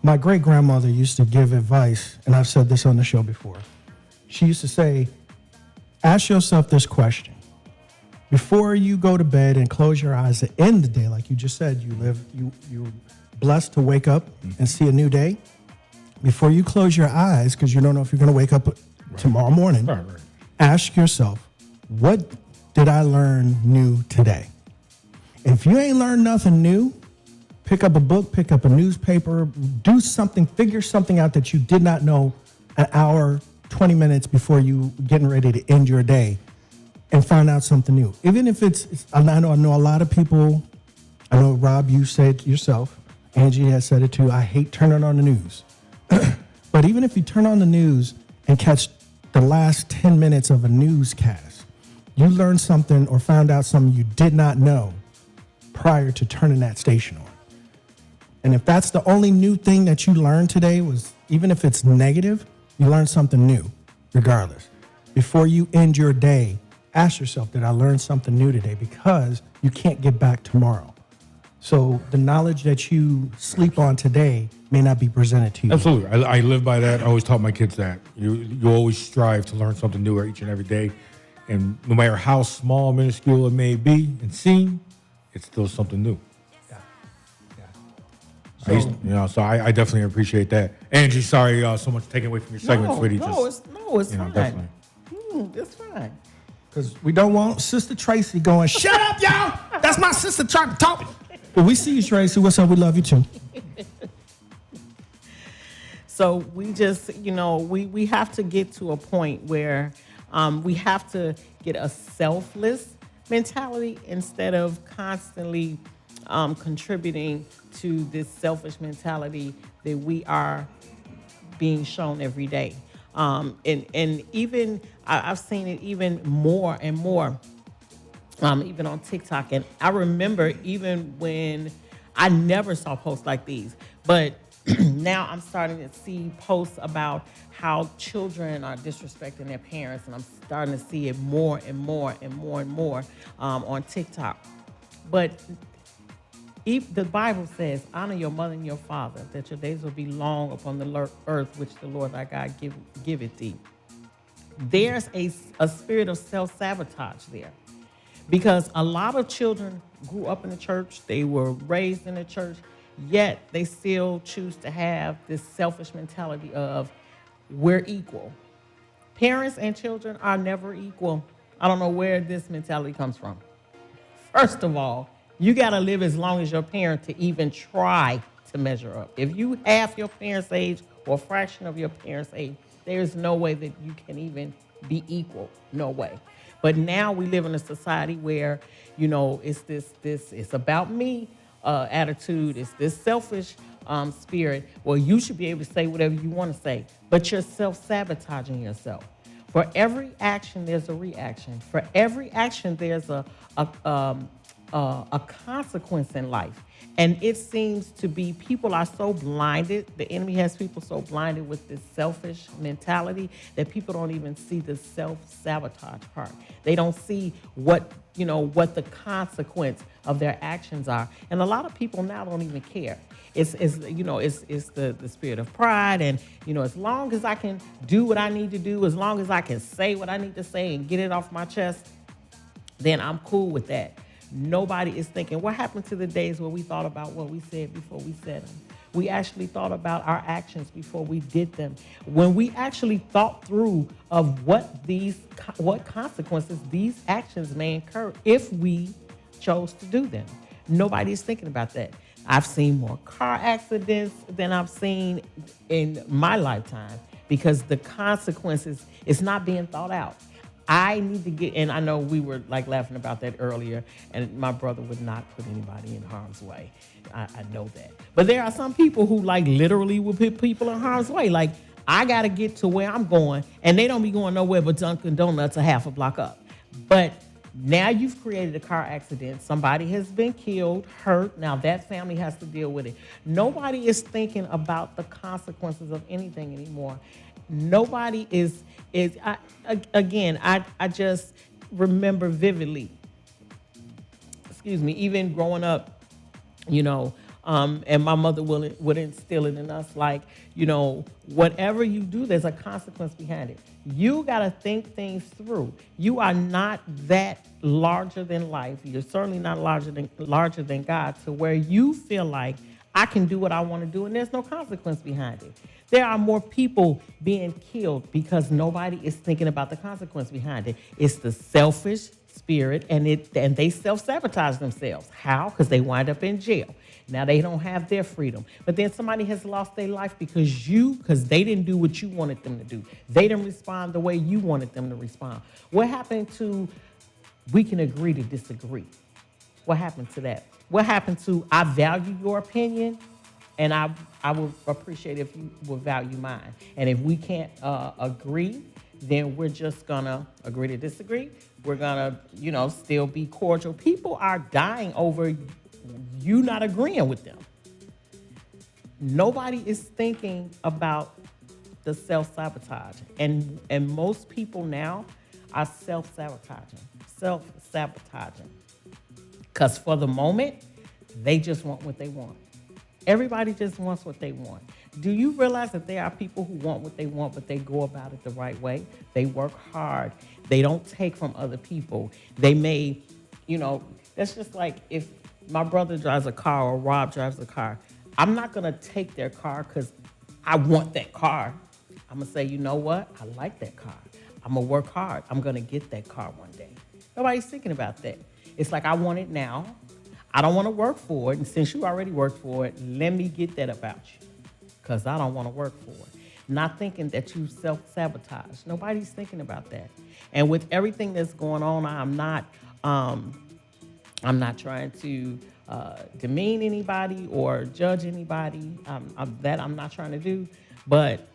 my great-grandmother used to give advice, and I've said this on the show before. She used to say, ask yourself this question. Before you go to bed and close your eyes to end the day, like you just said, you're blessed to wake up and see a new day. Before you close your eyes, because you don't know if you're going to wake up tomorrow morning, ask yourself, what did I learn new today? If you ain't learned nothing new, pick up a book, pick up a newspaper, do something, figure something out that you did not know an hour, 20 minutes before you getting ready to end your day, and find out something new. Even if I know a lot of people, I know, Rob, you said it yourself, Angie has said it too, I hate turning on the news. But even if you turn on the news and catch the last 10 minutes of a newscast, you learned something or found out something you did not know prior to turning that station on. And if that's the only new thing that you learned today, was even if it's negative, you learned something new, regardless. Before you end your day, ask yourself, did I learn something new today? Because you can't get back tomorrow. So the knowledge that you sleep on today may not be presented to you. Absolutely. I live by that. I always taught my kids that. You always strive to learn something new each and every day. And no matter how small, minuscule it may be and seem, it's still something new. So I definitely appreciate that. Angie, sorry so much taken away from your segment, sweetie. It's fine. Definitely. It's fine. Because we don't want Sister Tracy going, shut up, y'all. That's my sister trying to talk. But we see you, Tracy. What's up? We love you too. So we just, we have to get to a point where we have to get a selfless mentality instead of constantly contributing to this selfish mentality that we are being shown every day. And even I've seen it even more and more, even on TikTok. And I remember even when I never saw posts like these, but now I'm starting to see posts about how children are disrespecting their parents, and I'm starting to see it more and more and more and more on TikTok. But the Bible says, honor your mother and your father, that your days will be long upon the earth which the Lord thy God giveth thee. There's a spirit of self-sabotage there, because a lot of children grew up in the church, they were raised in the church, yet they still choose to have this selfish mentality of we're equal. Parents and children are never equal. I don't know where this mentality comes from. First of all, you got to live as long as your parent to even try to measure up. If you half your parents' age or a fraction of your parents' age, there's no way that you can even be equal. No way. But now we live in a society where, it's this it's about me attitude. It's this selfish spirit. Well, you should be able to say whatever you want to say, but you're self-sabotaging yourself. For every action, there's a reaction. For every action, there's a consequence in life. And it seems to be people are so blinded. The enemy has people so blinded with this selfish mentality that people don't even see the self-sabotage part. They don't see what the consequence of their actions are. And a lot of people now don't even care. It's the spirit of pride. And, as long as I can do what I need to do, as long as I can say what I need to say and get it off my chest, then I'm cool with that. Nobody is thinking, what happened to the days where we thought about what we said before we said them? We actually thought about our actions before we did them. When we actually thought through of what consequences these actions may incur if we chose to do them. Nobody is thinking about that. I've seen more car accidents than I've seen in my lifetime because the consequences is not being thought out. I need to get, and I know we were laughing about that earlier, and my brother would not put anybody in harm's way. I know that. But there are some people who literally will put people in harm's way. I got to get to where I'm going, and they don't be going nowhere but Dunkin' Donuts a half a block up. But now you've created a car accident. Somebody has been killed, hurt. Now that family has to deal with it. Nobody is thinking about the consequences of anything anymore. Nobody is I just remember vividly, even growing up, and my mother would instill it in us, whatever you do, there's a consequence behind it. You got to think things through. You are not that larger than life. You're certainly not larger than God, to where you feel like I can do what I want to do and there's no consequence behind it. There are more people being killed because nobody is thinking about the consequence behind it. It's the selfish spirit, and they self-sabotage themselves. How? Because they wind up in jail. Now they don't have their freedom. But then somebody has lost their life because they didn't do what you wanted them to do. They didn't respond the way you wanted them to respond. What happened to we can agree to disagree? What happened to that? What happened to I value your opinion, and I would appreciate if you would value mine. And if we can't agree, then we're just gonna agree to disagree. We're gonna, still be cordial. People are dying over you not agreeing with them. Nobody is thinking about the self-sabotage. And most people now are self-sabotaging. Because for the moment, they just want what they want. Everybody just wants what they want. Do you realize that there are people who want what they want, but they go about it the right way? They work hard. They don't take from other people. They may, that's just like if my brother drives a car or Rob drives a car. I'm not going to take their car because I want that car. I'm going to say, you know what? I like that car. I'm going to work hard. I'm going to get that car one day. Nobody's thinking about that. It's like, I want it now. I don't want to work for it. And since you already worked for it, let me get that about you because I don't want to work for it. Not thinking that you self-sabotage. Nobody's thinking about that. And with everything that's going on, I'm not trying to demean anybody or judge anybody. That I'm not trying to do. But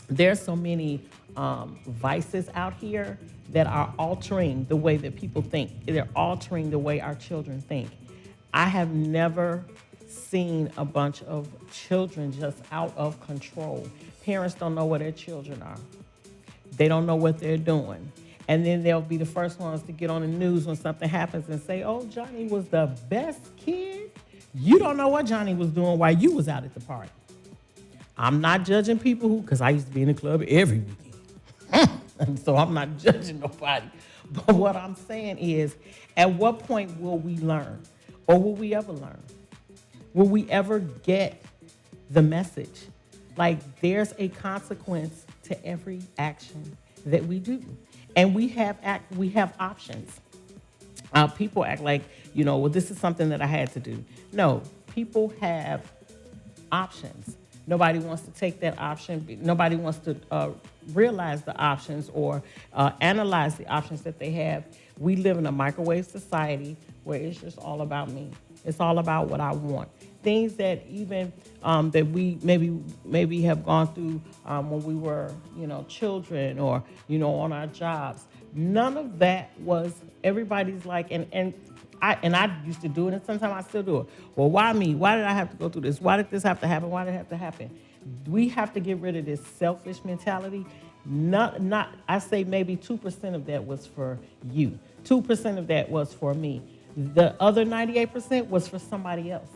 there's so many vices out here that are altering the way that people think. They're altering the way our children think. I have never seen a bunch of children just out of control. Parents don't know where their children are. They don't know what they're doing. And then they'll be the first ones to get on the news when something happens and say, oh, Johnny was the best kid. You don't know what Johnny was doing while you was out at the party. I'm not judging people because I used to be in the club every weekend. And so I'm not judging nobody. But what I'm saying is, at what point will we learn? Or will we ever learn? Will we ever get the message? Like, there's a consequence to every action that we do. And we have options. People act like, well, this is something that I had to do. No, people have options. Nobody wants to take that option. Nobody wants to realize the options or analyze the options that they have. We live in a microwave society where it's just all about me. It's all about what I want. Things that even that we maybe have gone through when we were, children or, on our jobs. None of that was, everybody's like, and I used to do it, and sometimes I still do it. Well, why me? Why did I have to go through this? Why did this have to happen? Why did it have to happen? We have to get rid of this selfish mentality. I say maybe 2% of that was for you. 2% of that was for me. The other 98% was for somebody else.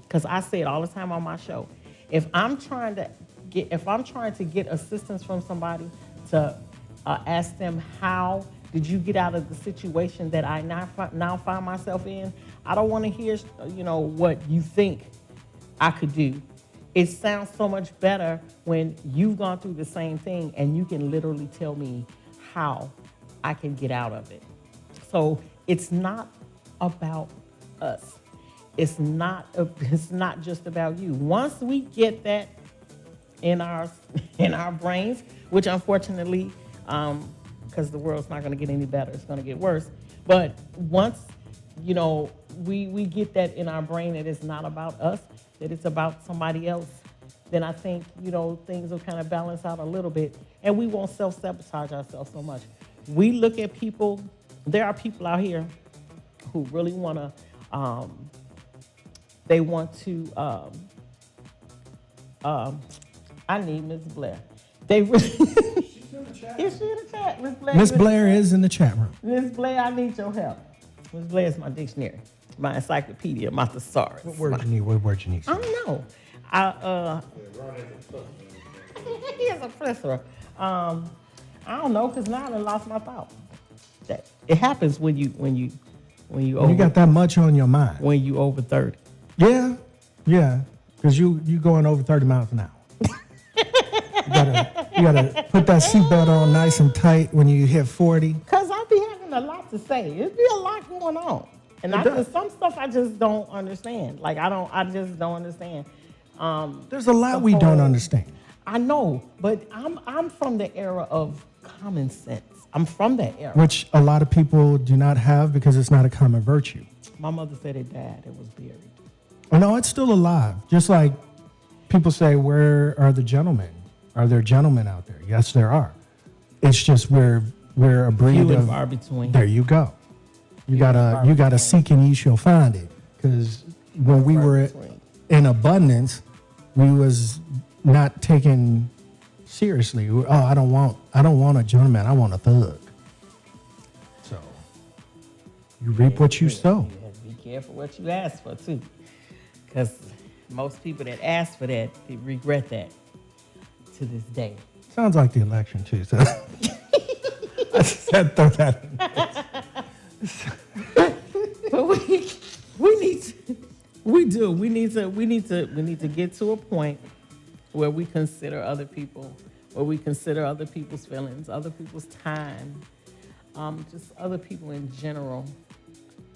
Because I say it all the time on my show. If I'm trying to get assistance from somebody to ask them, how did you get out of the situation that I now find myself in? I don't want to hear, what you think I could do. It sounds so much better when you've gone through the same thing and you can literally tell me how I can get out of it. So it's not about us. It's not just about you. Once we get that in our brains, which unfortunately, because the world's not going to get any better, it's going to get worse. But once we get that in our brain that it's not about us, that it's about somebody else, then I think things will kind of balance out a little bit, and we won't self-sabotage ourselves so much. We look at people. There are people out here who really want to. They want to. I need Ms. Blair. They really. Is she in the chat? Miss Blair is in the chat room. Ms. Blair, I need your help. Ms. Blair is my dictionary, my encyclopedia, my thesaurus. What word you need? What word you need? I don't know. He is a plethora. I don't know, because now I lost my thought. That it happens when you got that much on your mind. When you over 30. Yeah, because you going over 30 miles an hour. You gotta put that seatbelt on nice and tight when you hit 40. Because I be having a lot to say. It'd be a lot going on. And some stuff I just don't understand. Like I just don't understand. There's a lot we don't understand. I know, but I'm from the era of common sense. I'm from that era. Which a lot of people do not have because it's not a common virtue. My mother said it died. It was buried. Oh, no, it's still alive. Just like people say, where are the gentlemen? Are there gentlemen out there? Yes, there are. It's just we're a breed Few and of far between. There you go. You gotta seek and ye shall find it. Because when we were in abundance, we was not taken seriously. I don't want a gentleman. I want a thug. You reap what you sow. You have to be careful what you ask for too, because most people that ask for that, they regret that to this day. Sounds like the election too. So I said throw that in. But we need to get to a point where we consider other people, where we consider other people's feelings, other people's time, just other people in general,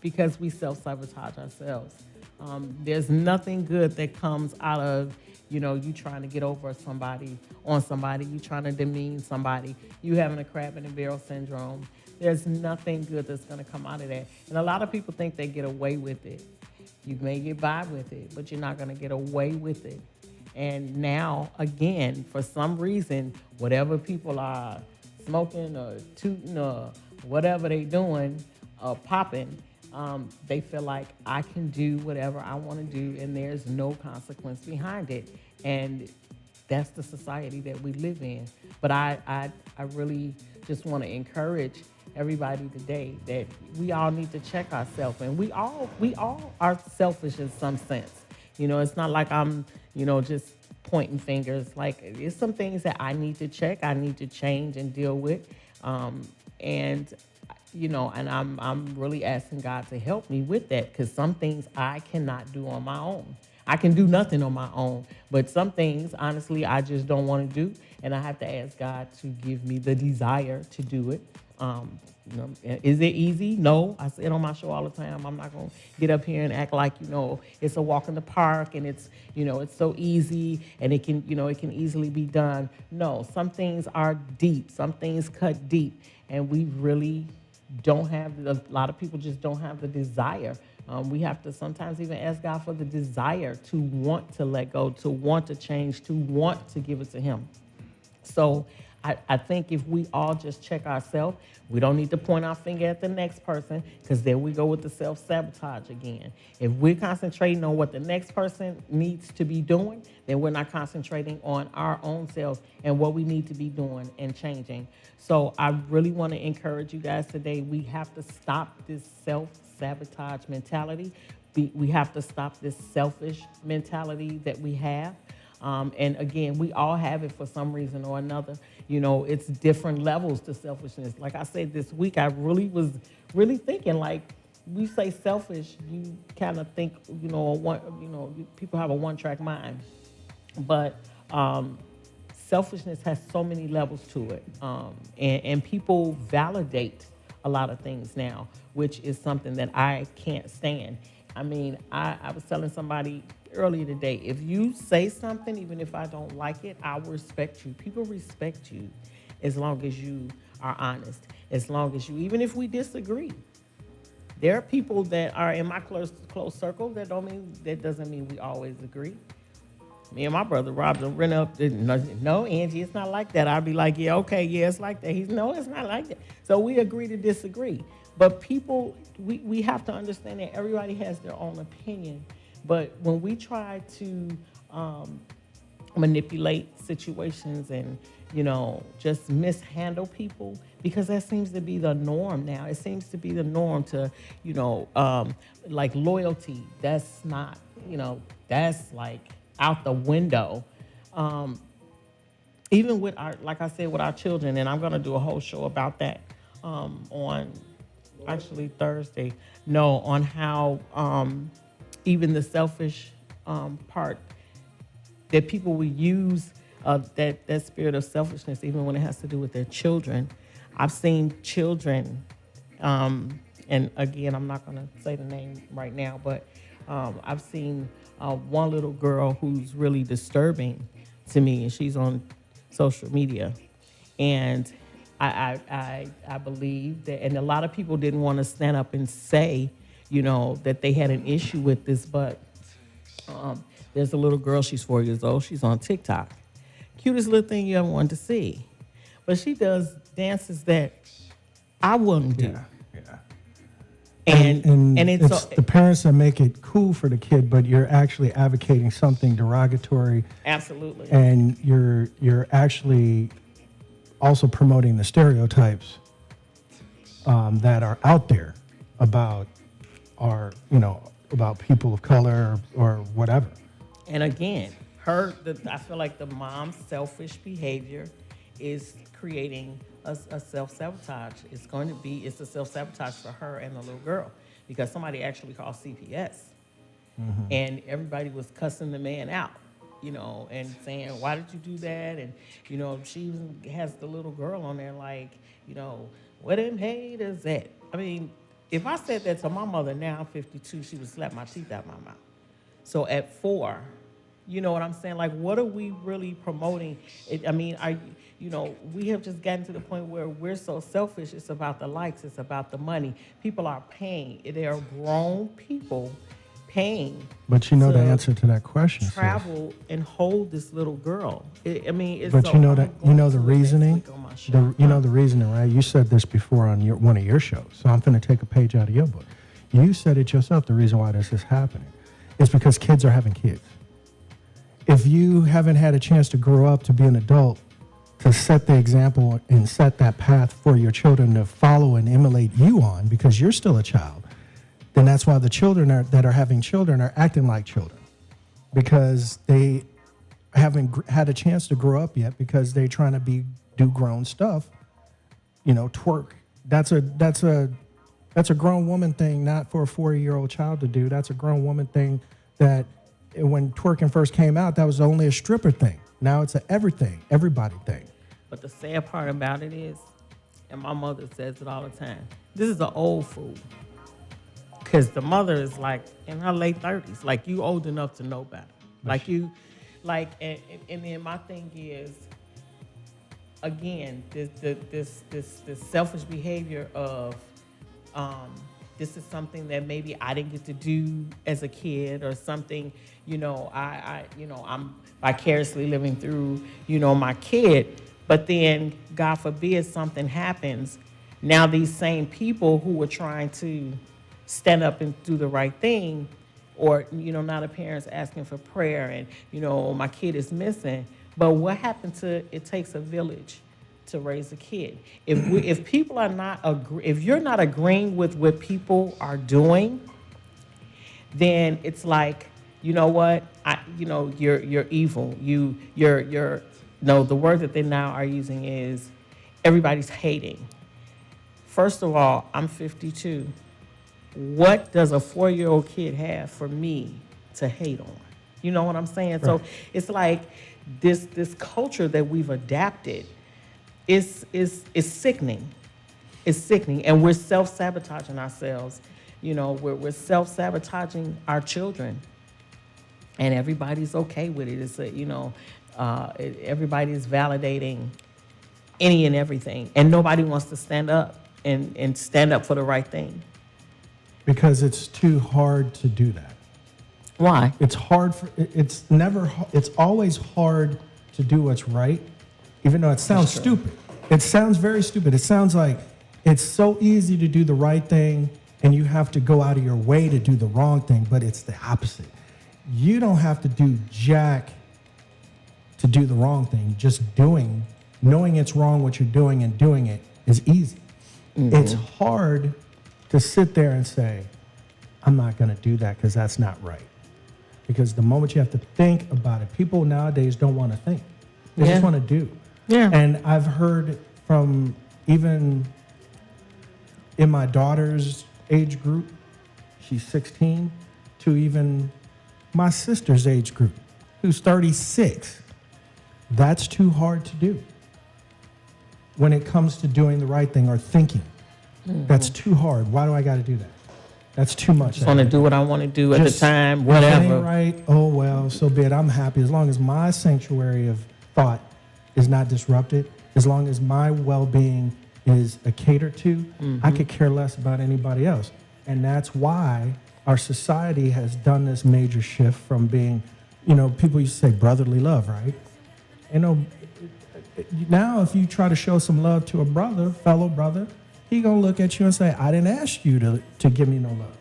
because we self-sabotage ourselves. There's nothing good that comes out of, you trying to get over on somebody, you trying to demean somebody, you having a crab in a barrel syndrome. There's nothing good that's going to come out of that. And a lot of people think they get away with it. You may get by with it, but you're not going to get away with it. And now, again, for some reason, whatever people are smoking or tooting or whatever they doing, popping, they feel like I can do whatever I want to do and there's no consequence behind it. And that's the society that we live in. But I really just want to encourage everybody today that we all need to check ourselves, and we all are selfish in some sense. It's not like I'm, just pointing fingers. Like, there's some things that I need to check, I need to change and deal with. And I'm really asking God to help me with that, because some things I cannot do on my own. I can do nothing on my own, but some things, honestly, I just don't want to do, and I have to ask God to give me the desire to do it. Is it easy? No. I say it on my show all the time. I'm not going to get up here and act like, it's a walk in the park and it's, it's so easy and it can easily be done. No, some things are deep. Some things cut deep, and we really don't have, a lot of people just don't have the desire. We have to sometimes even ask God for the desire to want to let go, to want to change, to want to give it to Him. So I think if we all just check ourselves, we don't need to point our finger at the next person, because there we go with the self-sabotage again. If we're concentrating on what the next person needs to be doing, then we're not concentrating on our own selves and what we need to be doing and changing. So I really want to encourage you guys today. We have to stop this self-sabotage mentality. We have to stop this selfish mentality that we have. And again, we all have it for some reason or another. It's different levels to selfishness. Like I said this week, I really was thinking, like, we say selfish, you kind of think, people have a one-track mind. But selfishness has so many levels to it. And people validate a lot of things now, which is something that I can't stand. I mean, I was telling somebody earlier today, if you say something, even if I don't like it, I will respect you. People respect you as long as you are honest, as long as you, even if we disagree. There are people that are in my close circle that doesn't mean we always agree. Me and my brother Rob don't run up, no, Angie, it's not like that. I'll be like, yeah, okay, yeah, it's like that. He's, no, it's not like that. So we agree to disagree. But people, we have to understand that everybody has their own opinion. But when we try to manipulate situations and, just mishandle people, because that seems to be the norm now. It seems to be the norm to, like loyalty. That's not, that's like out the window. Even with our, like I said, with our children, and I'm going to do a whole show about that on actually Thursday. No, on how even the selfish part that people will use that spirit of selfishness, even when it has to do with their children. I've seen children, and again, I'm not going to say the name right now, but I've seen one little girl who's really disturbing to me, and she's on social media. And I believe that, and a lot of people didn't want to stand up and say, that they had an issue with this, but there's a little girl, she's 4 years old, she's on TikTok. Cutest little thing you ever wanted to see. But she does dances that I wouldn't do. Yeah. And it's the parents that make it cool for the kid, but you're actually advocating something derogatory. Absolutely. And you're actually also promoting the stereotypes that are out there. about about people of color or whatever. And again, I feel like the mom's selfish behavior is creating a self-sabotage. It's a self-sabotage for her and the little girl, because somebody actually called CPS. Mm-hmm. And everybody was cussing the man out, and saying, why did you do that? And, she has the little girl on there like, what them haters at? I mean, if I said that to my mother now, I'm 52, she would slap my teeth out my mouth. So at 4, you know what I'm saying? Like, what are we really promoting? We have just gotten to the point where we're so selfish. It's about the likes. It's about the money. People are paying. There are grown people paying. But the answer to that question. Travel and hold this little girl. It's but the reasoning. The reasoning, right? You said this before on one of your shows. So I'm going to take a page out of your book. You said it yourself. The reason why this is happening is because kids are having kids. If you haven't had a chance to grow up to be an adult, to set the example and set that path for your children to follow and emulate you on, because you're still a child, then that's why the children that are having children are acting like children, because they haven't had a chance to grow up yet, because they're trying to do grown stuff. Twerk. That's a grown woman thing, not for a 4-year-old child to do. That's a grown woman thing that when twerking first came out, that was only a stripper thing. Now it's everybody thing. But the sad part about it is, and my mother says it all the time, this is an old fool. Because the mother is like in her late 30s, like you old enough to know better. Like you, like, and then my thing is, again, this selfish behavior of, this is something that maybe I didn't get to do as a kid, or something, I'm vicariously living through, my kid. But then, God forbid, something happens. Now these same people who were trying to stand up and do the right thing, or, now the parents asking for prayer and, my kid is missing. But what happened to it takes a village to raise a kid? If people are not if you're not agreeing with what people are doing, then it's like, you know what? You're evil. You're the word that they now are using is everybody's hating. First of all, I'm 52. What does a 4-year-old kid have for me to hate on? You know what I'm saying? Right. So it's like this culture that we've adapted is sickening. It's sickening, and we're self-sabotaging ourselves. We're self-sabotaging our children, and everybody's okay with it. It's everybody's validating any and everything, and nobody wants to stand up and stand up for the right thing. Because it's too hard to do that. Why? It's always hard to do what's right, even though it sounds stupid. It sounds very stupid. It sounds like it's so easy to do the right thing and you have to go out of your way to do the wrong thing, but it's the opposite. You don't have to do jack to do the wrong thing. Just knowing it's wrong what you're doing and doing it is easy. Mm-hmm. It's hard to sit there and say, I'm not going to do that because that's not right. Because the moment you have to think about it, people nowadays don't want to think. They just want to do. Yeah. And I've heard from even in my daughter's age group, she's 16, to even my sister's age group, who's 36. That's too hard to do when it comes to doing the right thing or thinking. Mm-hmm. That's too hard. Why do I got to do that? That's too much. I just want to do what I want to do at the time, whatever. Right? Oh, well, so be it. I'm happy as long as my sanctuary of thought is not disrupted, as long as my well-being is catered to, mm-hmm. I could care less about anybody else. And that's why our society has done this major shift from being, people used to say brotherly love, right? Now if you try to show some love to a fellow brother, he gonna look at you and say, I didn't ask you to give me no love.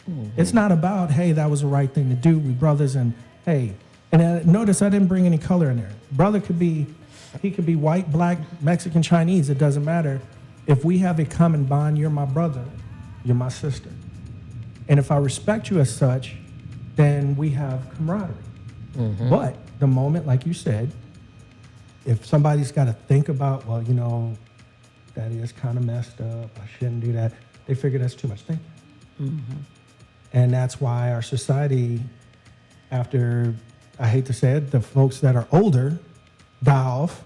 Mm-hmm. It's not about, hey, that was the right thing to do, we brothers, and hey. And notice I didn't bring any color in there. Brother could be white, black, Mexican, Chinese, it doesn't matter. If we have a common bond, you're my brother, You're my sister. And if I respect you as such, then we have camaraderie. But the moment, like you said, if somebody's got to think about, well, you know, that is kind of messed up, I shouldn't do that, they figure that's too much thinking. And that's why our society, after, I hate to say it, the folks that are older die off.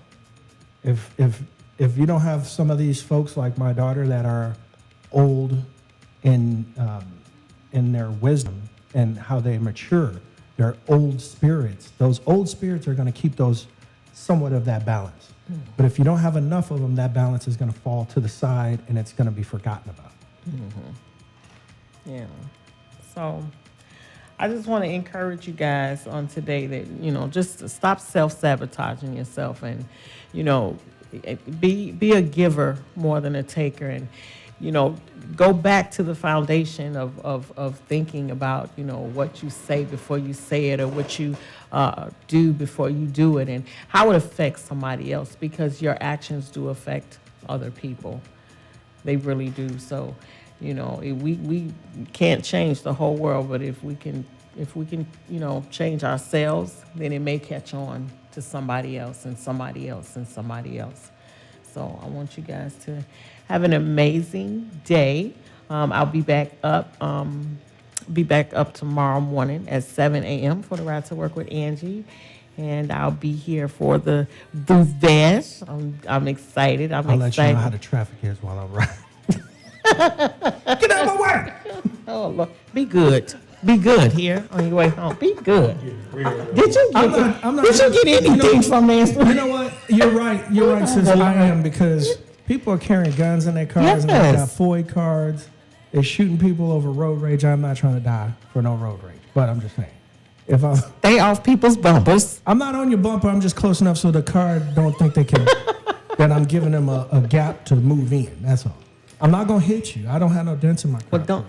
If you don't have some of these folks like my daughter that are old in their wisdom and how they mature, they're old spirits. Those old spirits are going to keep those somewhat of that balance. But if you don't have enough of them, that balance is going to fall to the side and it's going to be forgotten about. Yeah. So I just want to encourage you guys on today that, you know, just to stop self-sabotaging yourself and, you know, be a giver more than a taker, and, you know, go back to the foundation of thinking about, you know, what you say before you say it, or what you do before you do it, and how it affects somebody else, because your actions do affect other people. They really do. So, you know, we can't change the whole world, but if we can, you know, change ourselves, then it may catch on to somebody else and somebody else and somebody else. So I want you guys to have an amazing day. I'll be back up tomorrow morning at 7 a.m. for the Ride to Work with Angie. And I'll be here for the Booth Bash. I'm excited. I'll let you know how the traffic is while I'm riding. Get out of my way! Oh, Lord. Be good. Be good here on your way home. Be good. Did you get anything from this? You know what? You're right. You're right, sis. I am, because people are carrying guns in their cars, and they got FOID cards. They're shooting people over road rage. I'm not trying to die for no road rage, but I'm just saying. If I stay off people's bumpers. I'm not on your bumper. I'm just close enough so the car don't think they can, that I'm giving them a gap to move in. That's all. I'm not going to hit you. I don't have no dents in my car. Well,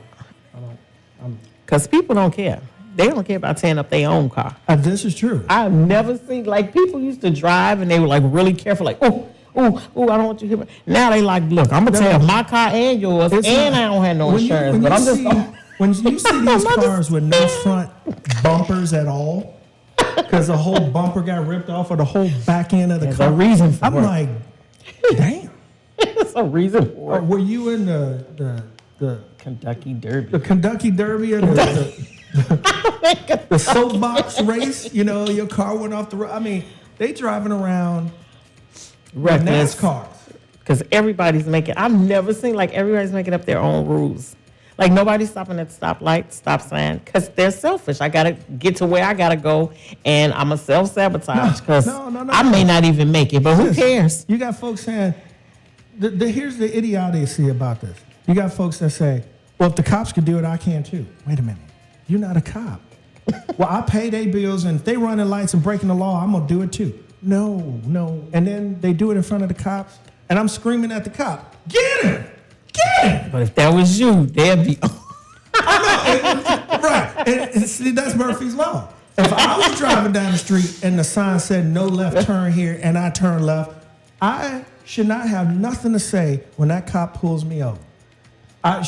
because people don't care. They don't care about tearing up their own car. This is true. I've never seen, like, people used to drive and they were like really careful, like, oh, I don't want you to hit me. Now they like, look, I'm gonna tear up my car and yours, and I don't have no insurance. But I'm just when you see these cars with no front bumpers at all, because the whole bumper got ripped off, or the whole back end of the car. There's a reason for it. I'm like, damn. There's a reason for it. Were you in the Kentucky Derby? The Kentucky Derby, or the soapbox race? You know, your car went off the road. I mean, they driving around reckless cars. Because everybody's everybody's making up their own rules. Like, nobody's stopping at the stoplight, stop sign, because they're selfish. I got to get to where I got to go, and I'm a self-sabotage, because I may not even make it, but who cares? You got folks saying, here's the idiocy about this. You got folks that say, well, if the cops could do it, I can too. Wait a minute. You're not a cop. Well, I pay their bills, and if they running lights and breaking the law, I'm going to do it too. No. And then they do it in front of the cops, and I'm screaming at the cop, get him! Get him! But if that was you, they'd be... Right. And see, that's Murphy's Law. If I was driving down the street and the sign said no left turn here, and I turn left, I should not have nothing to say when that cop pulls me over.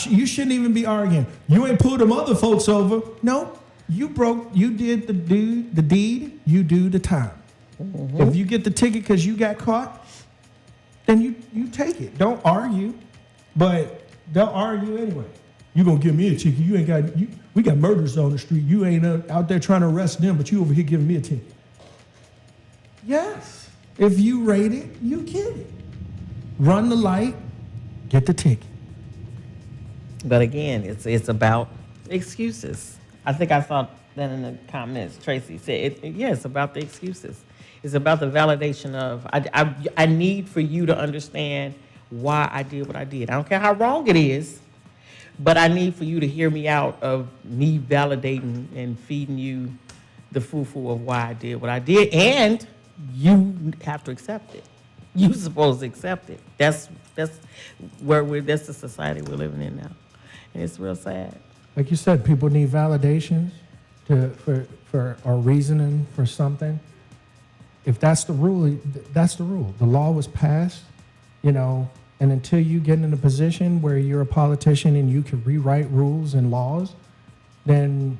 You shouldn't even be arguing. You ain't pulled them other folks over. No, you did the deed, you do the time. Mm-hmm. If you get the ticket because you got caught, then you take it. Don't argue, but they'll argue anyway. You gonna give me a ticket? You ain't got. We got murders on the street. You ain't out there trying to arrest them, but you over here giving me a ticket. Yes, if you rate it, you get it. Run the light, get the ticket. But again, it's about excuses. I think I saw that in the comments. Tracy said, it's about the excuses. It's about the validation of, I need for you to understand why I did what I did. I don't care how wrong it is, but I need for you to hear me out of me validating and feeding you the foo-foo of why I did what I did, and you have to accept it. You're supposed to accept it. That's the society we're living in now. And it's real sad. Like you said, people need validations for or reasoning for something. If that's the rule, that's the rule. The law was passed, And until you get in a position where you're a politician and you can rewrite rules and laws, then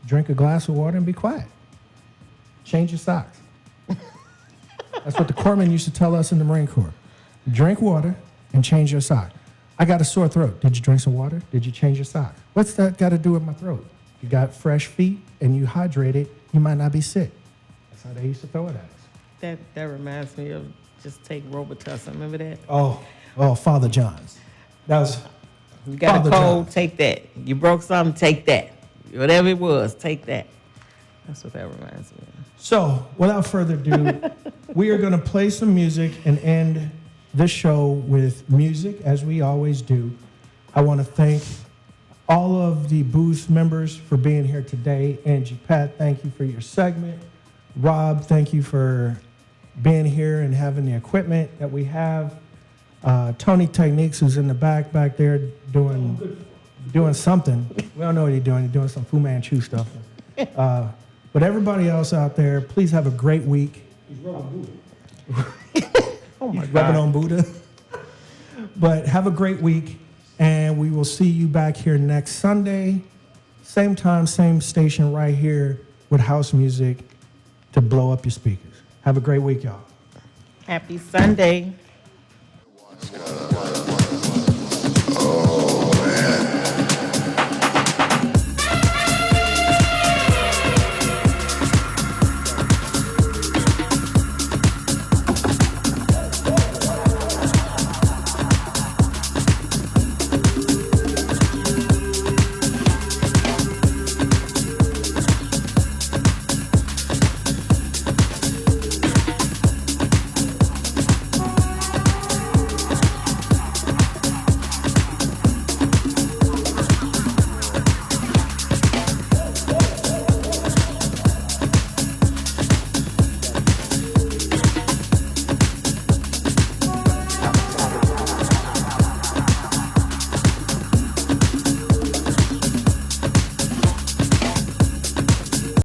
drink a glass of water and be quiet. Change your socks. That's what the corpsmen used to tell us in the Marine Corps. Drink water and change your sock. I got a sore throat. Did you drink some water? Did you change your sock? What's that got to do with my throat? You got fresh feet and you hydrated, you might not be sick. That's how they used to throw it at us. That reminds me of just take Robitussin. Remember that? Oh, Father John's. That was You got Father a cold, John's. take that. You broke something, take that. Whatever it was, take that. That's what that reminds me of. So, without further ado, we are going to play some music and end this show with music, as we always do. I want to thank all of the booth members for being here today. Angie Pat, thank you for your segment. Rob, thank you for being here and having the equipment that we have. Tony Technics, who's in the back there doing something. We don't know what he's doing. He's doing some Fu Manchu stuff. But everybody else out there, please have a great week. He's rubbing Buddha. He's rubbing on Buddha. But have a great week, and we will see you back here next Sunday. Same time, same station right here with house music to blow up your speakers. Have a great week, y'all. Happy Sunday.